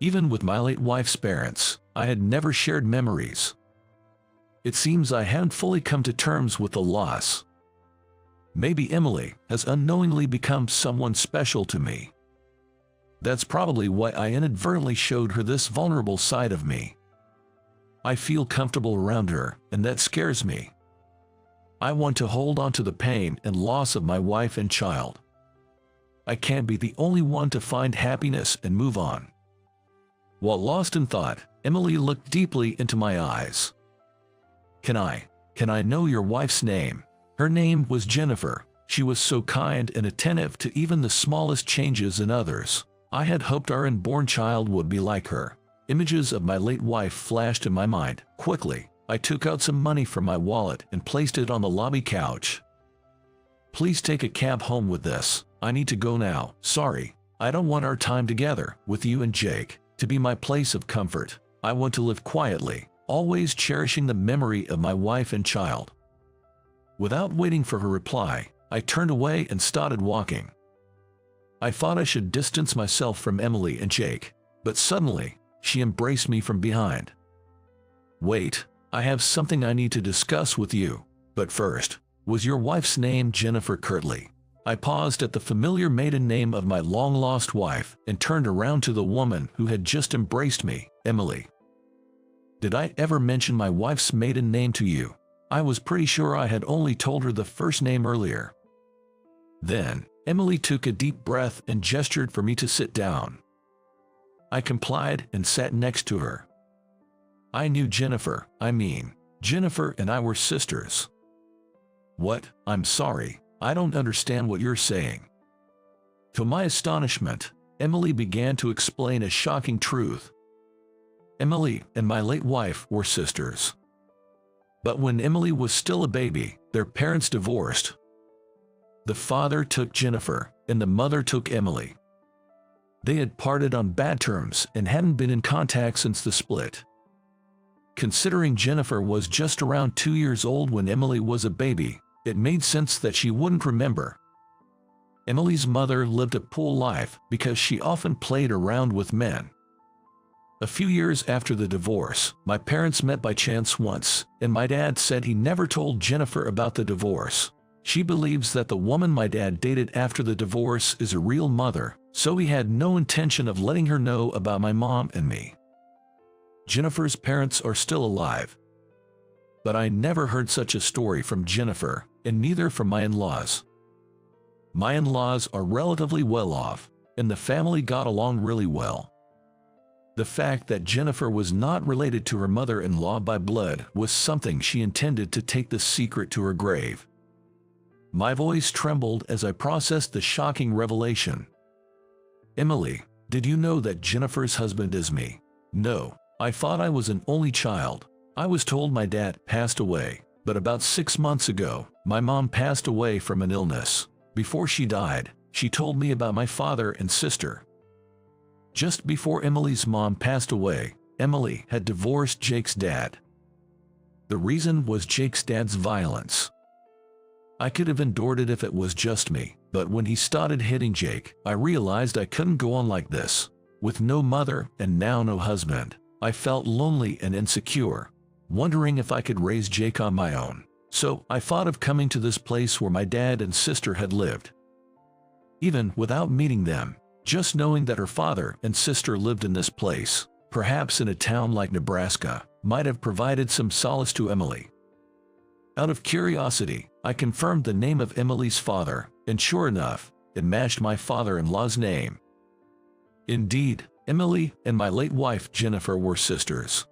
Even with my late wife's parents, I had never shared memories. It seems I hadn't fully come to terms with the loss. Maybe Emily has unknowingly become someone special to me. That's probably why I inadvertently showed her this vulnerable side of me. I feel comfortable around her, and that scares me. I want to hold on to the pain and loss of my wife and child. I can't be the only one to find happiness and move on. While lost in thought, Emily looked deeply into my eyes. Can I know your wife's name? Her name was Jennifer. She was so kind and attentive to even the smallest changes in others. I had hoped our unborn child would be like her. Images of my late wife flashed in my mind. Quickly, I took out some money from my wallet and placed it on the lobby couch. Please take a cab home with this. I need to go now. Sorry, I don't want our time together with you and Jake to be my place of comfort. I want to live quietly, always cherishing the memory of my wife and child. Without waiting for her reply, I turned away and started walking. I thought I should distance myself from Emily and Jake, but suddenly, she embraced me from behind. Wait, I have something I need to discuss with you, but first, was your wife's name Jennifer Kirtley? I paused at the familiar maiden name of my long-lost wife and turned around to the woman who had just embraced me, Emily. Did I ever mention my wife's maiden name to you? I was pretty sure I had only told her the first name earlier. Then, Emily took a deep breath and gestured for me to sit down. I complied and sat next to her. I knew Jennifer and I were sisters. What? I'm sorry, I don't understand what you're saying. To my astonishment, Emily began to explain a shocking truth. Emily and my late wife were sisters. But when Emily was still a baby, their parents divorced. The father took Jennifer, and the mother took Emily. They had parted on bad terms and hadn't been in contact since the split. Considering Jennifer was just around 2 years old when Emily was a baby, it made sense that she wouldn't remember. Emily's mother lived a pool life because she often played around with men. A few years after the divorce, my parents met by chance once, and my dad said he never told Jennifer about the divorce. She believes that the woman my dad dated after the divorce is a real mother, so he had no intention of letting her know about my mom and me. Jennifer's parents are still alive. But I never heard such a story from Jennifer, and neither from my in-laws. My in-laws are relatively well off, and the family got along really well. The fact that Jennifer was not related to her mother-in-law by blood was something she intended to take the secret to her grave. My voice trembled as I processed the shocking revelation. Emily, did you know that Jennifer's husband is me? No, I thought I was an only child. I was told my dad passed away, but about 6 months ago, my mom passed away from an illness. Before she died, she told me about my father and sister. Just before Emily's mom passed away, Emily had divorced Jake's dad. The reason was Jake's dad's violence. I could have endured it if it was just me, but when he started hitting Jake, I realized I couldn't go on like this. With no mother and now no husband, I felt lonely and insecure, wondering if I could raise Jake on my own. So I thought of coming to this place where my dad and sister had lived. Even without meeting them, just knowing that her father and sister lived in this place, perhaps in a town like Nebraska, might have provided some solace to Emily. Out of curiosity, I confirmed the name of Emily's father, and sure enough, it matched my father-in-law's name. Indeed, Emily and my late wife Jennifer were sisters.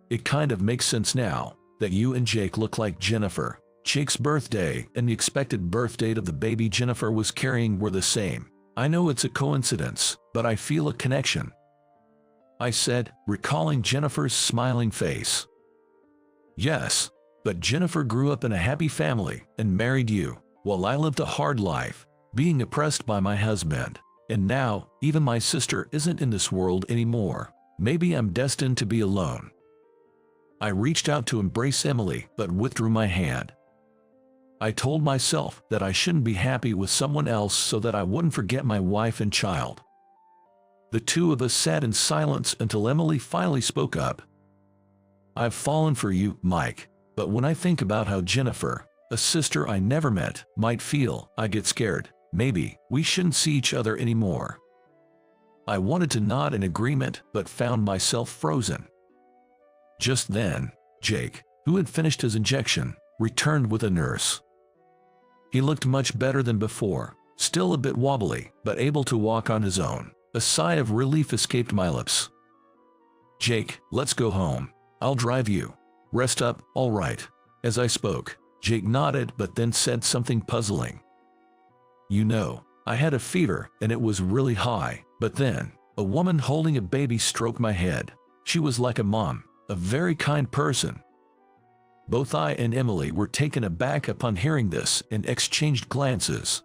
It kind of makes sense now that you and Jake look like Jennifer. Jake's birthday and the expected birth date of the baby Jennifer was carrying were the same. I know it's a coincidence, but I feel a connection, I said, recalling Jennifer's smiling face. Yes, but Jennifer grew up in a happy family and married you, while I lived a hard life, being oppressed by my husband. And now, even my sister isn't in this world anymore. Maybe I'm destined to be alone. I reached out to embrace Emily, but withdrew my hand. I told myself that I shouldn't be happy with someone else so that I wouldn't forget my wife and child. The two of us sat in silence until Emily finally spoke up. I've fallen for you, Mike, but when I think about how Jennifer, a sister I never met, might feel, I get scared. Maybe we shouldn't see each other anymore. I wanted to nod in agreement, but found myself frozen. Just then, Jake, who had finished his injection, returned with a nurse. He looked much better than before, still a bit wobbly, but able to walk on his own. A sigh of relief escaped my lips. Jake, let's go home. I'll drive you. Rest up, all right. As I spoke, Jake nodded but then said something puzzling. You know, I had a fever and it was really high, but then, a woman holding a baby stroked my head. She was like a mom, a very kind person. Both I and Emily were taken aback upon hearing this and exchanged glances.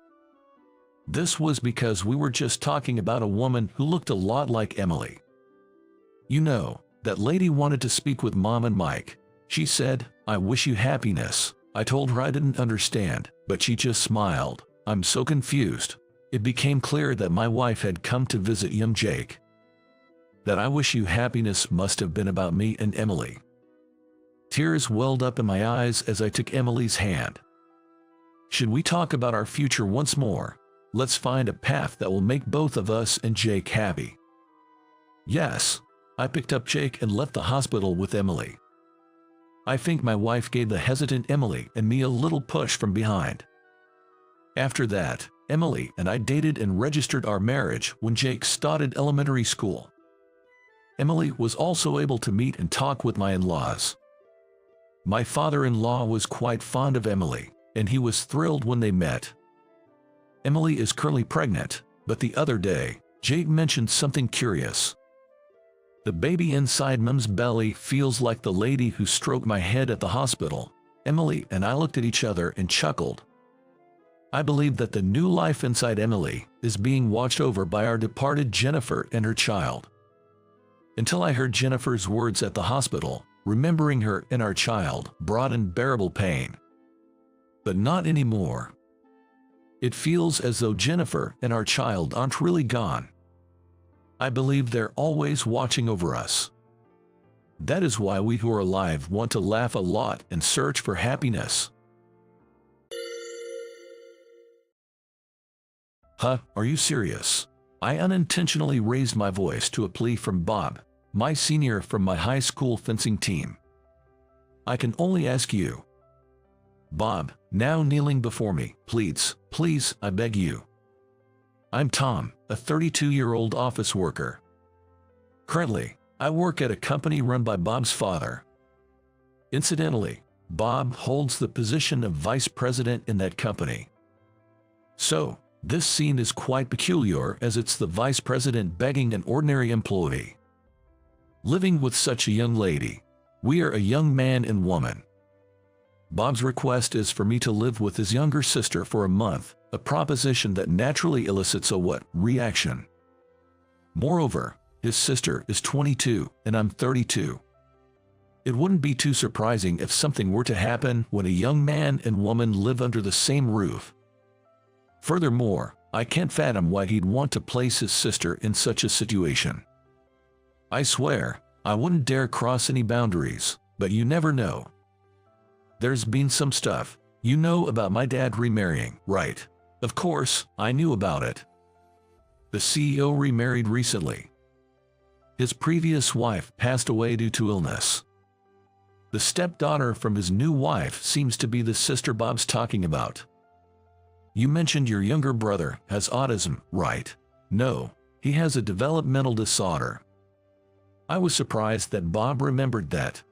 This was because we were just talking about a woman who looked a lot like Emily. You know, that lady wanted to speak with Mom and Mike. She said, I wish you happiness. I told her I didn't understand, but she just smiled. I'm so confused. It became clear that my wife had come to visit young Jake. That I wish you happiness must have been about me and Emily. Tears welled up in my eyes as I took Emily's hand. Should we talk about our future once more? Let's find a path that will make both of us and Jake happy. Yes, I picked up Jake and left the hospital with Emily. I think my wife gave the hesitant Emily and me a little push from behind. After that, Emily and I dated and registered our marriage when Jake started elementary school. Emily was also able to meet and talk with my in-laws. My father-in-law was quite fond of Emily, and he was thrilled when they met. Emily is currently pregnant, but the other day, Jake mentioned something curious. The baby inside Mom's belly feels like the lady who stroked my head at the hospital. Emily and I looked at each other and chuckled. I believe that the new life inside Emily is being watched over by our departed Jennifer and her child. Until I heard Jennifer's words at the hospital, remembering her and our child brought unbearable pain. But not anymore. It feels as though Jennifer and our child aren't really gone. I believe they're always watching over us. That is why we who are alive want to laugh a lot and search for happiness. Huh, are you serious? I unintentionally raised my voice to a plea from Bob, my senior from my high school fencing team. I can only ask you. Bob, now kneeling before me, pleads, please, I beg you. I'm Tom, a 32-year-old office worker. Currently, I work at a company run by Bob's father. Incidentally, Bob holds the position of vice president in that company. So, this scene is quite peculiar as it's the vice president begging an ordinary employee. Living with such a young lady. We are a young man and woman. Bob's request is for me to live with his younger sister for a month, a proposition that naturally elicits a what reaction. Moreover, his sister is 22 and I'm 32. It wouldn't be too surprising if something were to happen when a young man and woman live under the same roof. Furthermore, I can't fathom why he'd want to place his sister in such a situation. I swear, I wouldn't dare cross any boundaries, but you never know. There's been some stuff, you know about my dad remarrying, right? Of course, I knew about it. The CEO remarried recently. His previous wife passed away due to illness. The stepdaughter from his new wife seems to be the sister Bob's talking about. You mentioned your younger brother has autism, right? No, he has a developmental disorder. I was surprised that Bob remembered that.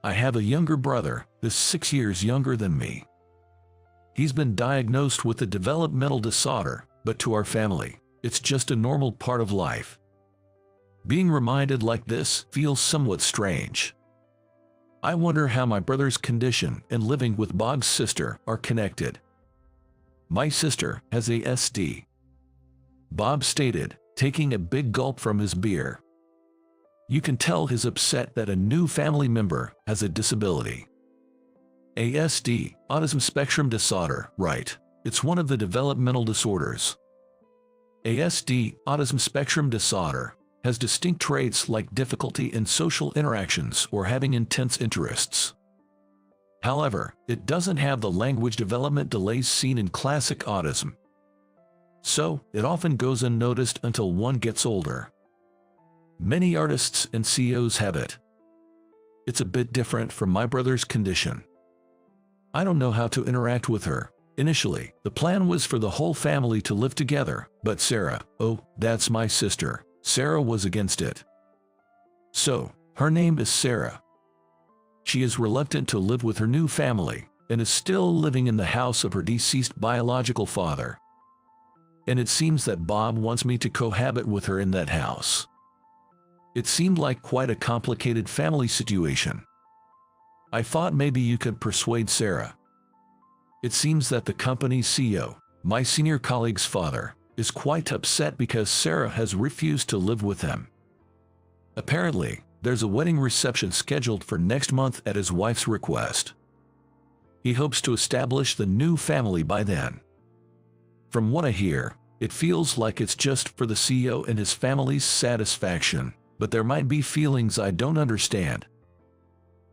I have a younger brother who's 6 years younger than me. He's been diagnosed with a developmental disorder, but to our family, it's just a normal part of life. Being reminded like this feels somewhat strange. I wonder how my brother's condition and living with Bob's sister are connected. My sister has ASD. Bob stated, taking a big gulp from his beer. You can tell he's upset that a new family member has a disability. ASD, autism spectrum disorder, right? It's one of the developmental disorders. ASD, autism spectrum disorder, has distinct traits like difficulty in social interactions or having intense interests. However, it doesn't have the language development delays seen in classic autism. So, it often goes unnoticed until one gets older. Many artists and CEOs have it. It's a bit different from my brother's condition. I don't know how to interact with her. Initially, the plan was for the whole family to live together, but Sarah, oh, that's my sister, Sarah was against it. So, her name is Sarah. She is reluctant to live with her new family, and is still living in the house of her deceased biological father. And it seems that Bob wants me to cohabit with her in that house. It seemed like quite a complicated family situation. I thought maybe you could persuade Sarah. It seems that the company's CEO, my senior colleague's father, is quite upset because Sarah has refused to live with him. Apparently, there's a wedding reception scheduled for next month at his wife's request. He hopes to establish the new family by then. From what I hear, it feels like it's just for the CEO and his family's satisfaction, but there might be feelings I don't understand.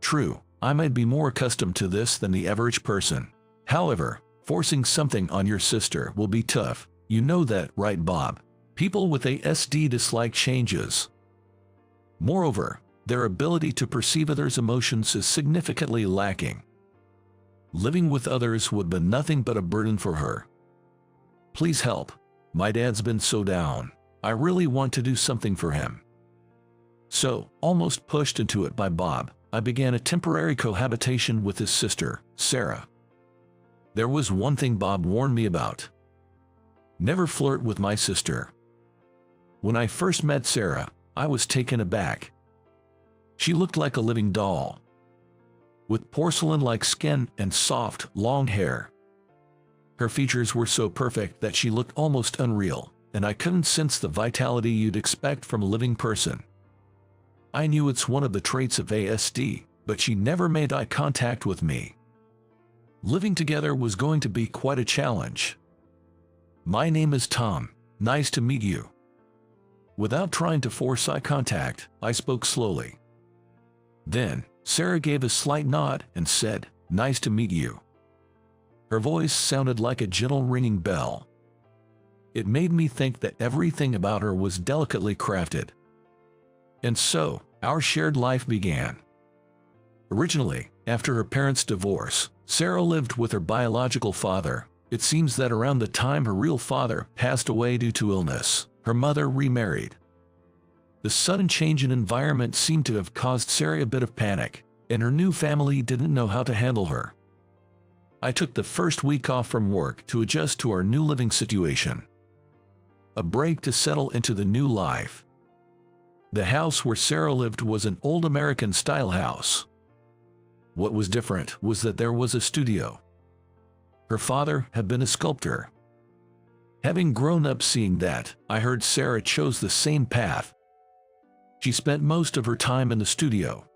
True, I might be more accustomed to this than the average person. However, forcing something on your sister will be tough. You know that, right, Bob? People with ASD dislike changes. Moreover, their ability to perceive others' emotions is significantly lacking. Living with others would be nothing but a burden for her. Please help. My dad's been so down. I really want to do something for him. So, almost pushed into it by Bob, I began a temporary cohabitation with his sister, Sarah. There was one thing Bob warned me about. Never flirt with my sister. When I first met Sarah, I was taken aback. She looked like a living doll, with porcelain-like skin and soft, long hair. Her features were so perfect that she looked almost unreal, and I couldn't sense the vitality you'd expect from a living person. I knew it's one of the traits of ASD, but she never made eye contact with me. Living together was going to be quite a challenge. My name is Tom. Nice to meet you. Without trying to force eye contact, I spoke slowly. Then, Sarah gave a slight nod and said, "Nice to meet you." Her voice sounded like a gentle ringing bell. It made me think that everything about her was delicately crafted. And so, our shared life began. Originally, after her parents' divorce, Sarah lived with her biological father. It seems that around the time her real father passed away due to illness, her mother remarried. The sudden change in environment seemed to have caused Sarah a bit of panic, and her new family didn't know how to handle her. I took the first week off from work to adjust to our new living situation. A break to settle into the new life. The house where Sarah lived was an old American-style house. What was different was that there was a studio. Her father had been a sculptor. Having grown up seeing that, I heard Sarah chose the same path. She spent most of her time in the studio.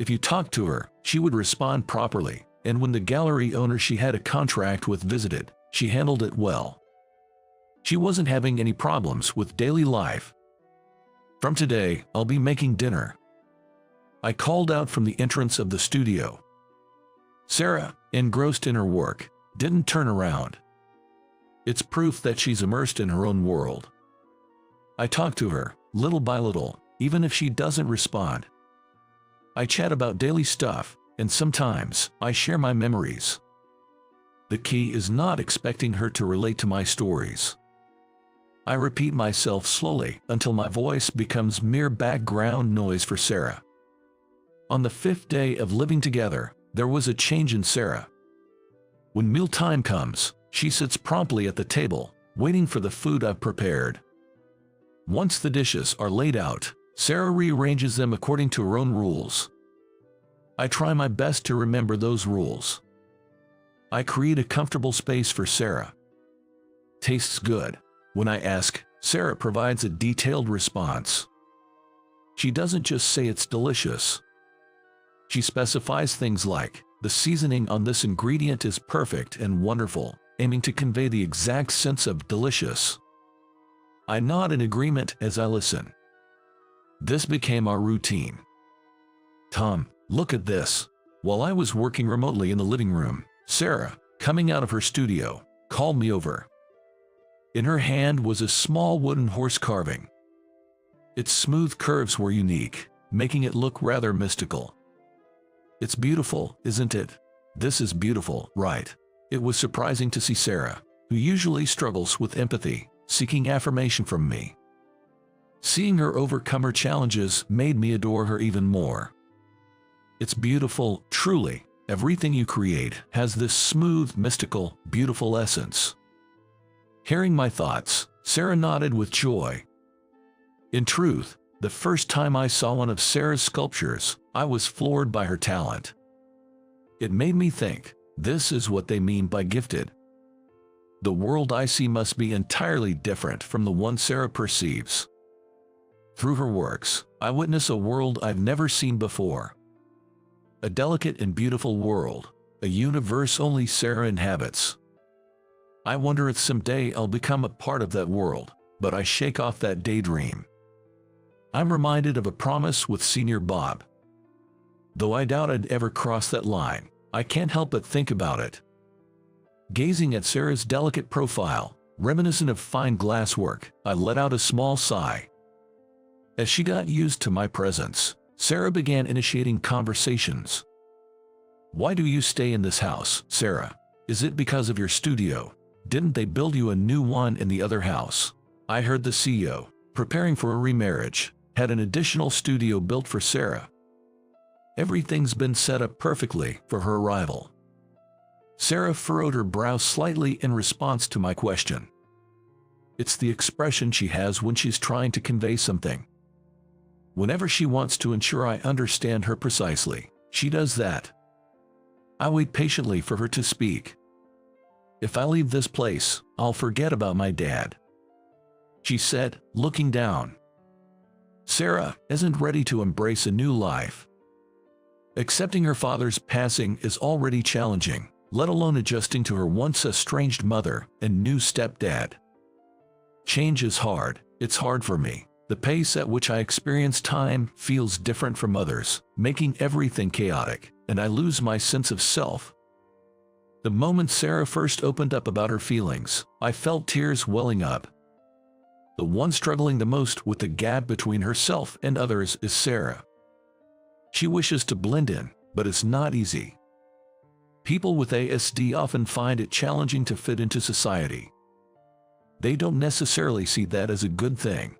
If you talked to her, she would respond properly, and when the gallery owner she had a contract with visited, she handled it well. She wasn't having any problems with daily life. From today, I'll be making dinner. I called out from the entrance of the studio. Sarah, engrossed in her work, didn't turn around. It's proof that she's immersed in her own world. I talk to her, little by little, even if she doesn't respond. I chat about daily stuff, and sometimes I share my memories. The key is not expecting her to relate to my stories. I repeat myself slowly until my voice becomes mere background noise for Sarah. On the 5th day of living together, there was a change in Sarah. When mealtime comes, she sits promptly at the table, waiting for the food I've prepared. Once the dishes are laid out, Sarah rearranges them according to her own rules. I try my best to remember those rules. I create a comfortable space for Sarah. Tastes good. When I ask, Sarah provides a detailed response. She doesn't just say it's delicious. She specifies things like, the seasoning on this ingredient is perfect and wonderful, aiming to convey the exact sense of delicious. I nod in agreement as I listen. This became our routine. Tom, look at this. While I was working remotely in the living room, Sarah, coming out of her studio, called me over. In her hand was a small wooden horse carving. Its smooth curves were unique, making it look rather mystical. It's beautiful, isn't it? This is beautiful, right? It was surprising to see Sarah, who usually struggles with empathy, seeking affirmation from me. Seeing her overcome her challenges made me adore her even more. It's beautiful, truly. Everything you create has this smooth, mystical, beautiful essence. Hearing my thoughts, Sarah nodded with joy. In truth, the first time I saw one of Sarah's sculptures, I was floored by her talent. It made me think, this is what they mean by gifted. The world I see must be entirely different from the one Sarah perceives. Through her works, I witness a world I've never seen before. A delicate and beautiful world, a universe only Sarah inhabits. I wonder if someday I'll become a part of that world, but I shake off that daydream. I'm reminded of a promise with Senior Bob. Though I doubt I'd ever cross that line, I can't help but think about it. Gazing at Sarah's delicate profile, reminiscent of fine glasswork, I let out a small sigh. As she got used to my presence, Sarah began initiating conversations. Why do you stay in this house, Sarah? Is it because of your studio? Didn't they build you a new one in the other house? I heard the CEO, preparing for a remarriage, had an additional studio built for Sarah. Everything's been set up perfectly for her arrival. Sarah furrowed her brow slightly in response to my question. It's the expression she has when she's trying to convey something. Whenever she wants to ensure I understand her precisely, she does that. I wait patiently for her to speak. If I leave this place, I'll forget about my dad, she said, looking down. Sarah isn't ready to embrace a new life. Accepting her father's passing is already challenging, let alone adjusting to her once estranged mother and new stepdad. Change is hard. It's hard for me. The pace at which I experience time feels different from others, making everything chaotic, and I lose my sense of self. The moment Sarah first opened up about her feelings, I felt tears welling up. The one struggling the most with the gap between herself and others is Sarah. She wishes to blend in, but it's not easy. People with ASD often find it challenging to fit into society. They don't necessarily see that as a good thing.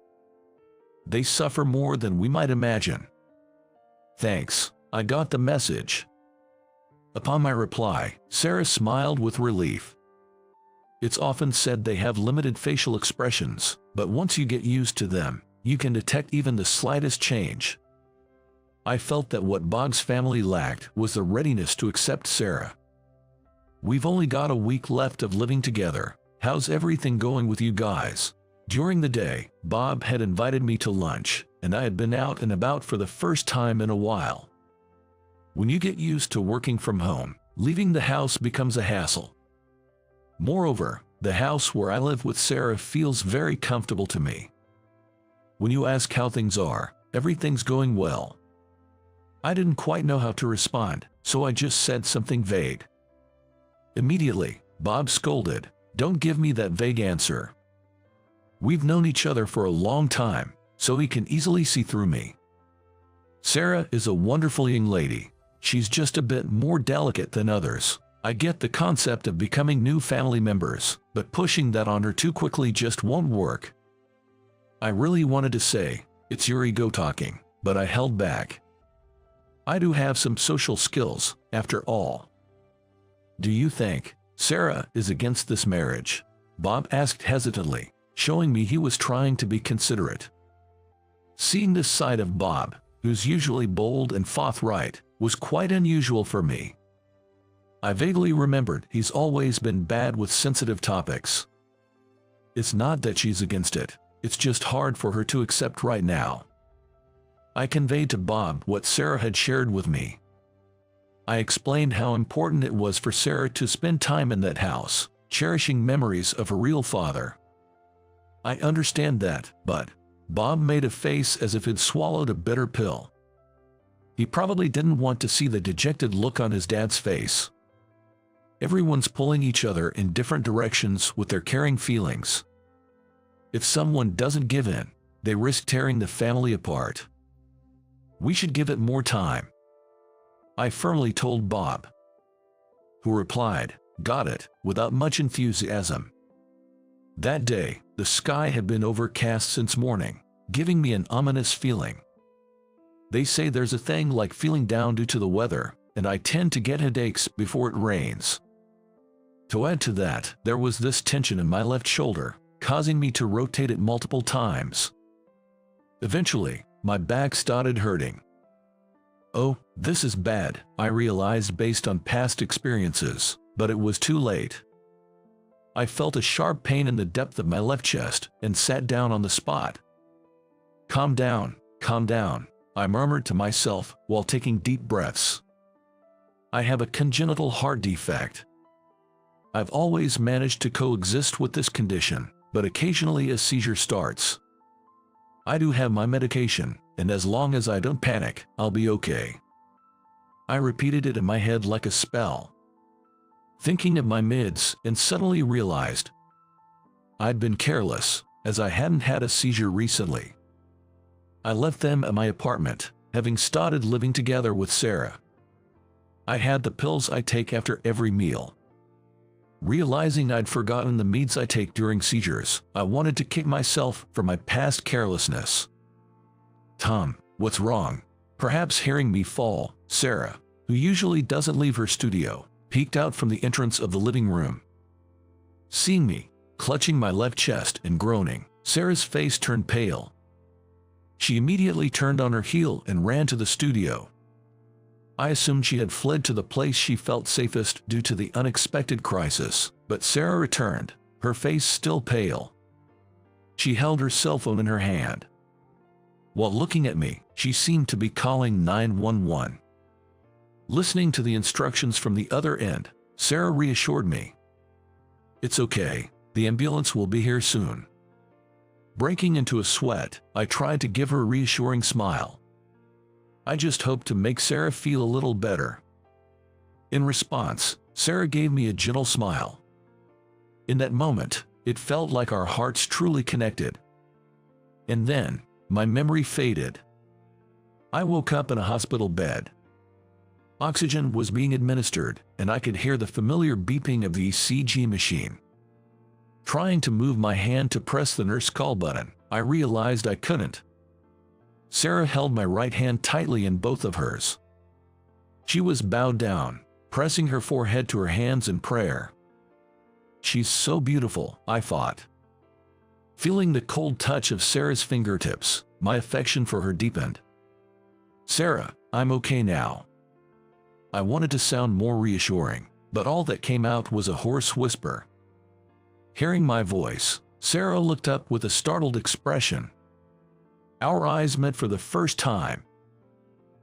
They suffer more than we might imagine. Thanks, I got the message. Upon my reply, Sarah smiled with relief. It's often said they have limited facial expressions, but once you get used to them, You can detect even the slightest change. I felt that what Bob's family lacked was the readiness to accept Sarah. We've only got a week left of living together. How's everything going with you guys? During the day, Bob had invited me to lunch, and I had been out and about for the first time in a while. When you get used to working from home, leaving the house becomes a hassle. Moreover, the house where I live with Sarah feels very comfortable to me. When you ask how things are, everything's going well. I didn't quite know how to respond, so I just said something vague. Immediately, Bob scolded, "Don't give me that vague answer. We've known each other for a long time, so he can easily see through me. Sarah is a wonderful young lady. She's just a bit more delicate than others. I get the concept of becoming new family members, but pushing that on her too quickly just won't work." I really wanted to say, "It's your ego talking," but I held back. I do have some social skills, after all. "Do you think Sarah is against this marriage?" Bob asked hesitantly, showing me he was trying to be considerate. Seeing this side of Bob, who's usually bold and forthright, was quite unusual for me. I vaguely remembered he's always been bad with sensitive topics. "It's not that she's against it, it's just hard for her to accept right now." I conveyed to Bob what Sarah had shared with me. I explained how important it was for Sarah to spend time in that house, cherishing memories of her real father. "I understand that, but..." Bob made a face as if he'd swallowed a bitter pill. He probably didn't want to see the dejected look on his dad's face. Everyone's pulling each other in different directions with their caring feelings. If someone doesn't give in, they risk tearing the family apart. "We should give it more time," I firmly told Bob, who replied, "Got it," without much enthusiasm. That day, the sky had been overcast since morning, giving me an ominous feeling. They say there's a thing like feeling down due to the weather, and I tend to get headaches before it rains. To add to that, there was this tension in my left shoulder, causing me to rotate it multiple times. Eventually, my back started hurting. "Oh, this is bad," I realized based on past experiences, but it was too late. I felt a sharp pain in the depth of my left chest and sat down on the spot. Calm down," I murmured to myself while taking deep breaths. "I have a congenital heart defect. I've always managed to coexist with this condition, but occasionally a seizure starts. I do have my medication, and as long as I don't panic, I'll be okay." I repeated it in my head like a spell, thinking of my mids, and suddenly realized I'd been careless, as I hadn't had a seizure recently. I left them at my apartment, having started living together with Sarah. I had the pills I take after every meal. Realizing I'd forgotten the meds I take during seizures, I wanted to kick myself for my past carelessness. "Tom, what's wrong?" Perhaps hearing me fall, Sarah, who usually doesn't leave her studio, peeked out from the entrance of the living room. Seeing me, clutching my left chest and groaning, Sarah's face turned pale. She immediately turned on her heel and ran to the studio. I assumed she had fled to the place she felt safest due to the unexpected crisis, but Sarah returned, her face still pale. She held her cell phone in her hand. While looking at me, she seemed to be calling 911. Listening to the instructions from the other end, Sarah reassured me. "It's okay, the ambulance will be here soon." Breaking into a sweat, I tried to give her a reassuring smile. I just hoped to make Sarah feel a little better. In response, Sarah gave me a gentle smile. In that moment, it felt like our hearts truly connected. And then, my memory faded. I woke up in a hospital bed. Oxygen was being administered, and I could hear the familiar beeping of the ECG machine. Trying to move my hand to press the nurse call button, I realized I couldn't. Sarah held my right hand tightly in both of hers. She was bowed down, pressing her forehead to her hands in prayer. "She's so beautiful," I thought. Feeling the cold touch of Sarah's fingertips, my affection for her deepened. "Sarah, I'm okay now." I wanted to sound more reassuring, but all that came out was a hoarse whisper. Hearing my voice, Sarah looked up with a startled expression. Our eyes met for the first time.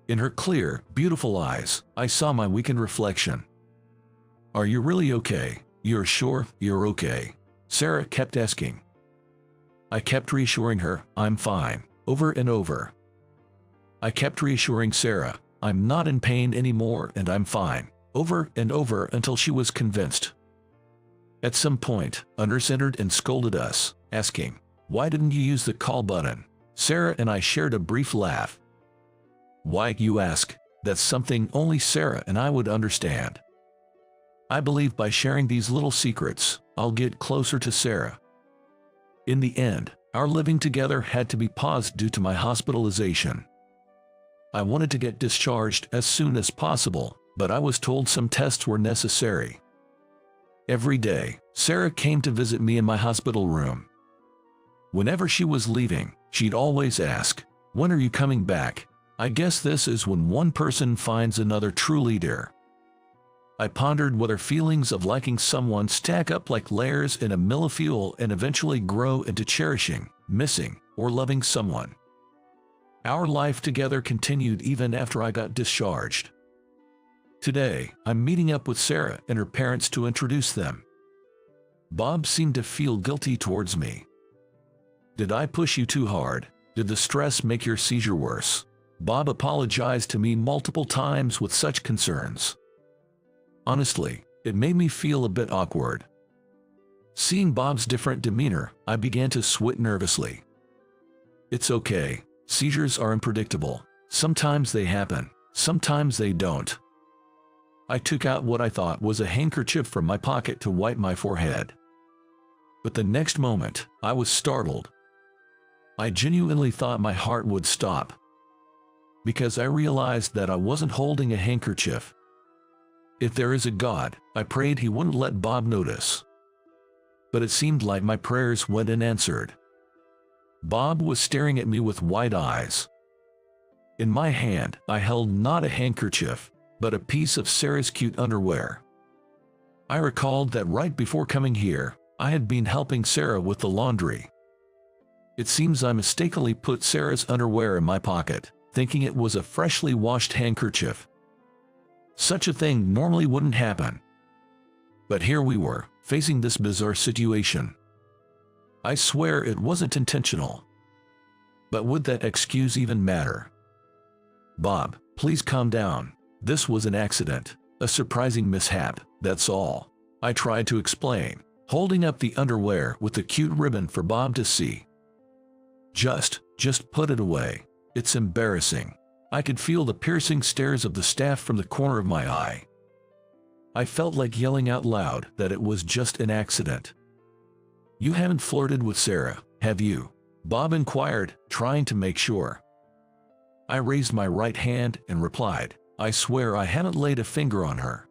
In her clear, beautiful eyes, I saw my weakened reflection. "Are you really okay? You're sure you're okay?" Sarah kept asking. I kept reassuring her, "I'm fine," over and over. I kept reassuring Sarah, "I'm not in pain anymore and I'm fine," over and over until she was convinced. At some point, a nurse entered and scolded us, asking, "Why didn't you use the call button?" Sarah and I shared a brief laugh. "Why, you ask? That's something only Sarah and I would understand." I believe by sharing these little secrets, I'll get closer to Sarah. In the end, our living together had to be paused due to my hospitalization. I wanted to get discharged as soon as possible, but I was told some tests were necessary. Every day, Sarah came to visit me in my hospital room. Whenever she was leaving, she'd always ask, "When are you coming back?" I guess this is when one person finds another true leader. I pondered whether feelings of liking someone stack up like layers in a mill of fuel and eventually grow into cherishing, missing, or loving someone. Our life together continued even after I got discharged. Today, I'm meeting up with Sarah and her parents to introduce them. Bob seemed to feel guilty towards me. "Did I push you too hard? Did the stress make your seizure worse?" Bob apologized to me multiple times with such concerns. Honestly, it made me feel a bit awkward. Seeing Bob's different demeanor, I began to sweat nervously. "It's okay. Seizures are unpredictable. Sometimes they happen, sometimes they don't." I took out what I thought was a handkerchief from my pocket to wipe my forehead. But the next moment, I was startled. I genuinely thought my heart would stop. Because I realized that I wasn't holding a handkerchief. If there is a God, I prayed he wouldn't let Bob notice. But it seemed like my prayers went unanswered. Bob was staring at me with wide eyes. In my hand, I held not a handkerchief, but a piece of Sarah's cute underwear. I recalled that right before coming here, I had been helping Sarah with the laundry. It seems I mistakenly put Sarah's underwear in my pocket, thinking it was a freshly washed handkerchief. Such a thing normally wouldn't happen. But here we were, facing this bizarre situation. I swear it wasn't intentional. But would that excuse even matter? "Bob, please calm down. This was an accident, a surprising mishap, that's all," I tried to explain, holding up the underwear with the cute ribbon for Bob to see. Just put it away. It's embarrassing." I could feel the piercing stares of the staff from the corner of my eye. I felt like yelling out loud that it was just an accident. "You haven't flirted with Sarah, have you?" Bob inquired, trying to make sure. I raised my right hand and replied, "I swear I haven't laid a finger on her."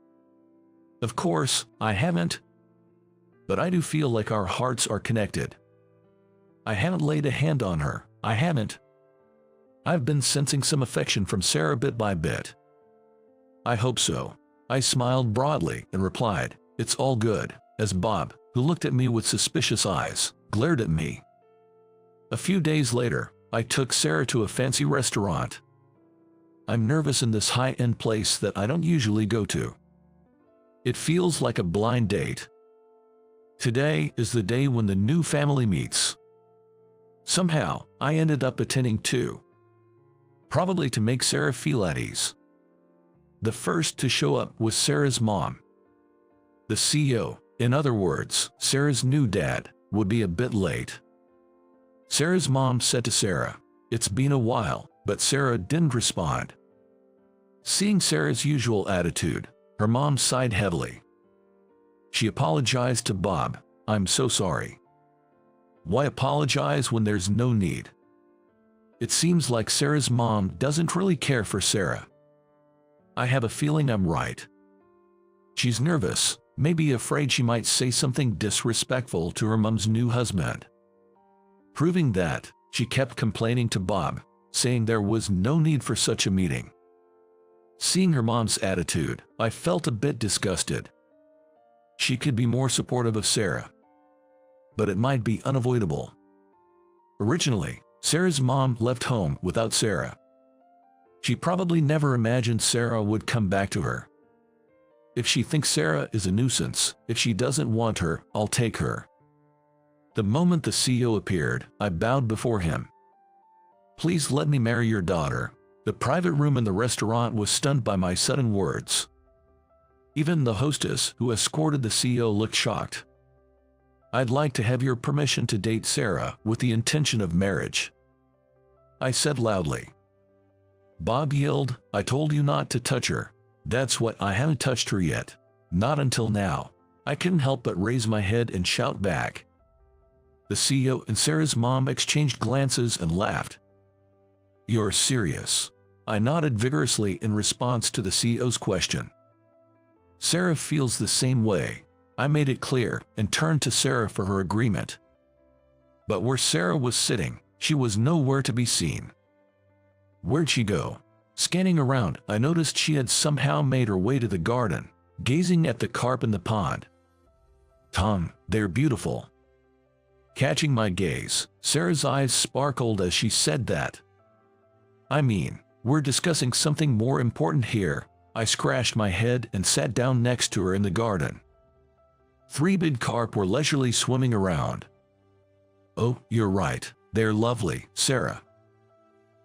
"Of course, I haven't. But I do feel like our hearts are connected. I haven't laid a hand on her, I haven't. I've been sensing some affection from Sarah bit by bit." "I hope so." I smiled broadly and replied, "It's all good," as Bob, who looked at me with suspicious eyes, glared at me. A few days later, I took Sarah to a fancy restaurant. I'm nervous in this high-end place that I don't usually go to. It feels like a blind date. Today is the day when the new family meets. Somehow, I ended up attending too. Probably to make Sarah feel at ease. The first to show up was Sarah's mom. The CEO, in other words, Sarah's new dad, would be a bit late. Sarah's mom said to Sarah, "It's been a while," but Sarah didn't respond. Seeing Sarah's usual attitude, her mom sighed heavily. She apologized to Bob, "I'm so sorry." Why apologize when there's no need? It seems like Sarah's mom doesn't really care for Sarah. I have a feeling I'm right. She's nervous, maybe afraid she might say something disrespectful to her mom's new husband. Proving that, she kept complaining to Bob, saying there was no need for such a meeting. Seeing her mom's attitude, I felt a bit disgusted. She could be more supportive of Sarah, but it might be unavoidable. Originally, Sarah's mom left home without Sarah. She probably never imagined Sarah would come back to her. If she thinks Sarah is a nuisance, if she doesn't want her, I'll take her. The moment the CEO appeared, I bowed before him. Please let me marry your daughter. The private room in the restaurant was stunned by my sudden words. Even the hostess who escorted the CEO looked shocked. I'd like to have your permission to date Sarah with the intention of marriage, I said loudly. Bob yelled, I told you not to touch her. That's what I haven't touched her yet. Not until now. I couldn't help but raise my head and shout back. The CEO and Sarah's mom exchanged glances and laughed. You're serious? I nodded vigorously in response to the CEO's question. Sarah feels the same way. I made it clear and turned to Sarah for her agreement. But where Sarah was sitting, she was nowhere to be seen. Where'd she go? Scanning around, I noticed she had somehow made her way to the garden, gazing at the carp in the pond. Tom, they're beautiful. Catching my gaze, Sarah's eyes sparkled as she said that. I mean, we're discussing something more important here. I scratched my head and sat down next to her in the garden. 3 big carp were leisurely swimming around. Oh, you're right. They're lovely, Sarah.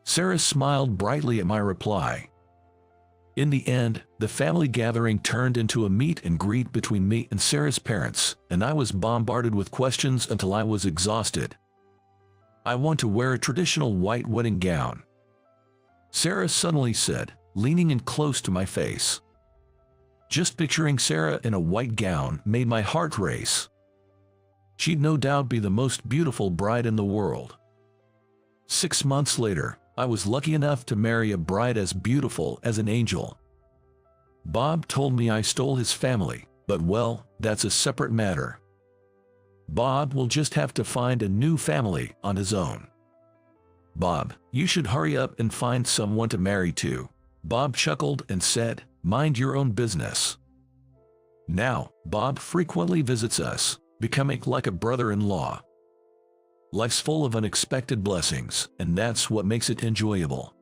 Sarah smiled brightly at my reply. In the end, the family gathering turned into a meet and greet between me and Sarah's parents, and I was bombarded with questions until I was exhausted. I want to wear a traditional white wedding gown, Sarah suddenly said, leaning in close to my face. Just picturing Sarah in a white gown made my heart race. She'd no doubt be the most beautiful bride in the world. 6 months later, I was lucky enough to marry a bride as beautiful as an angel. Bob told me I stole his family, but well, that's a separate matter. Bob will just have to find a new family on his own. Bob, you should hurry up and find someone to marry to. Bob chuckled and said, mind your own business. Now, Bob frequently visits us, becoming like a brother-in-law. Life's full of unexpected blessings, and that's what makes it enjoyable.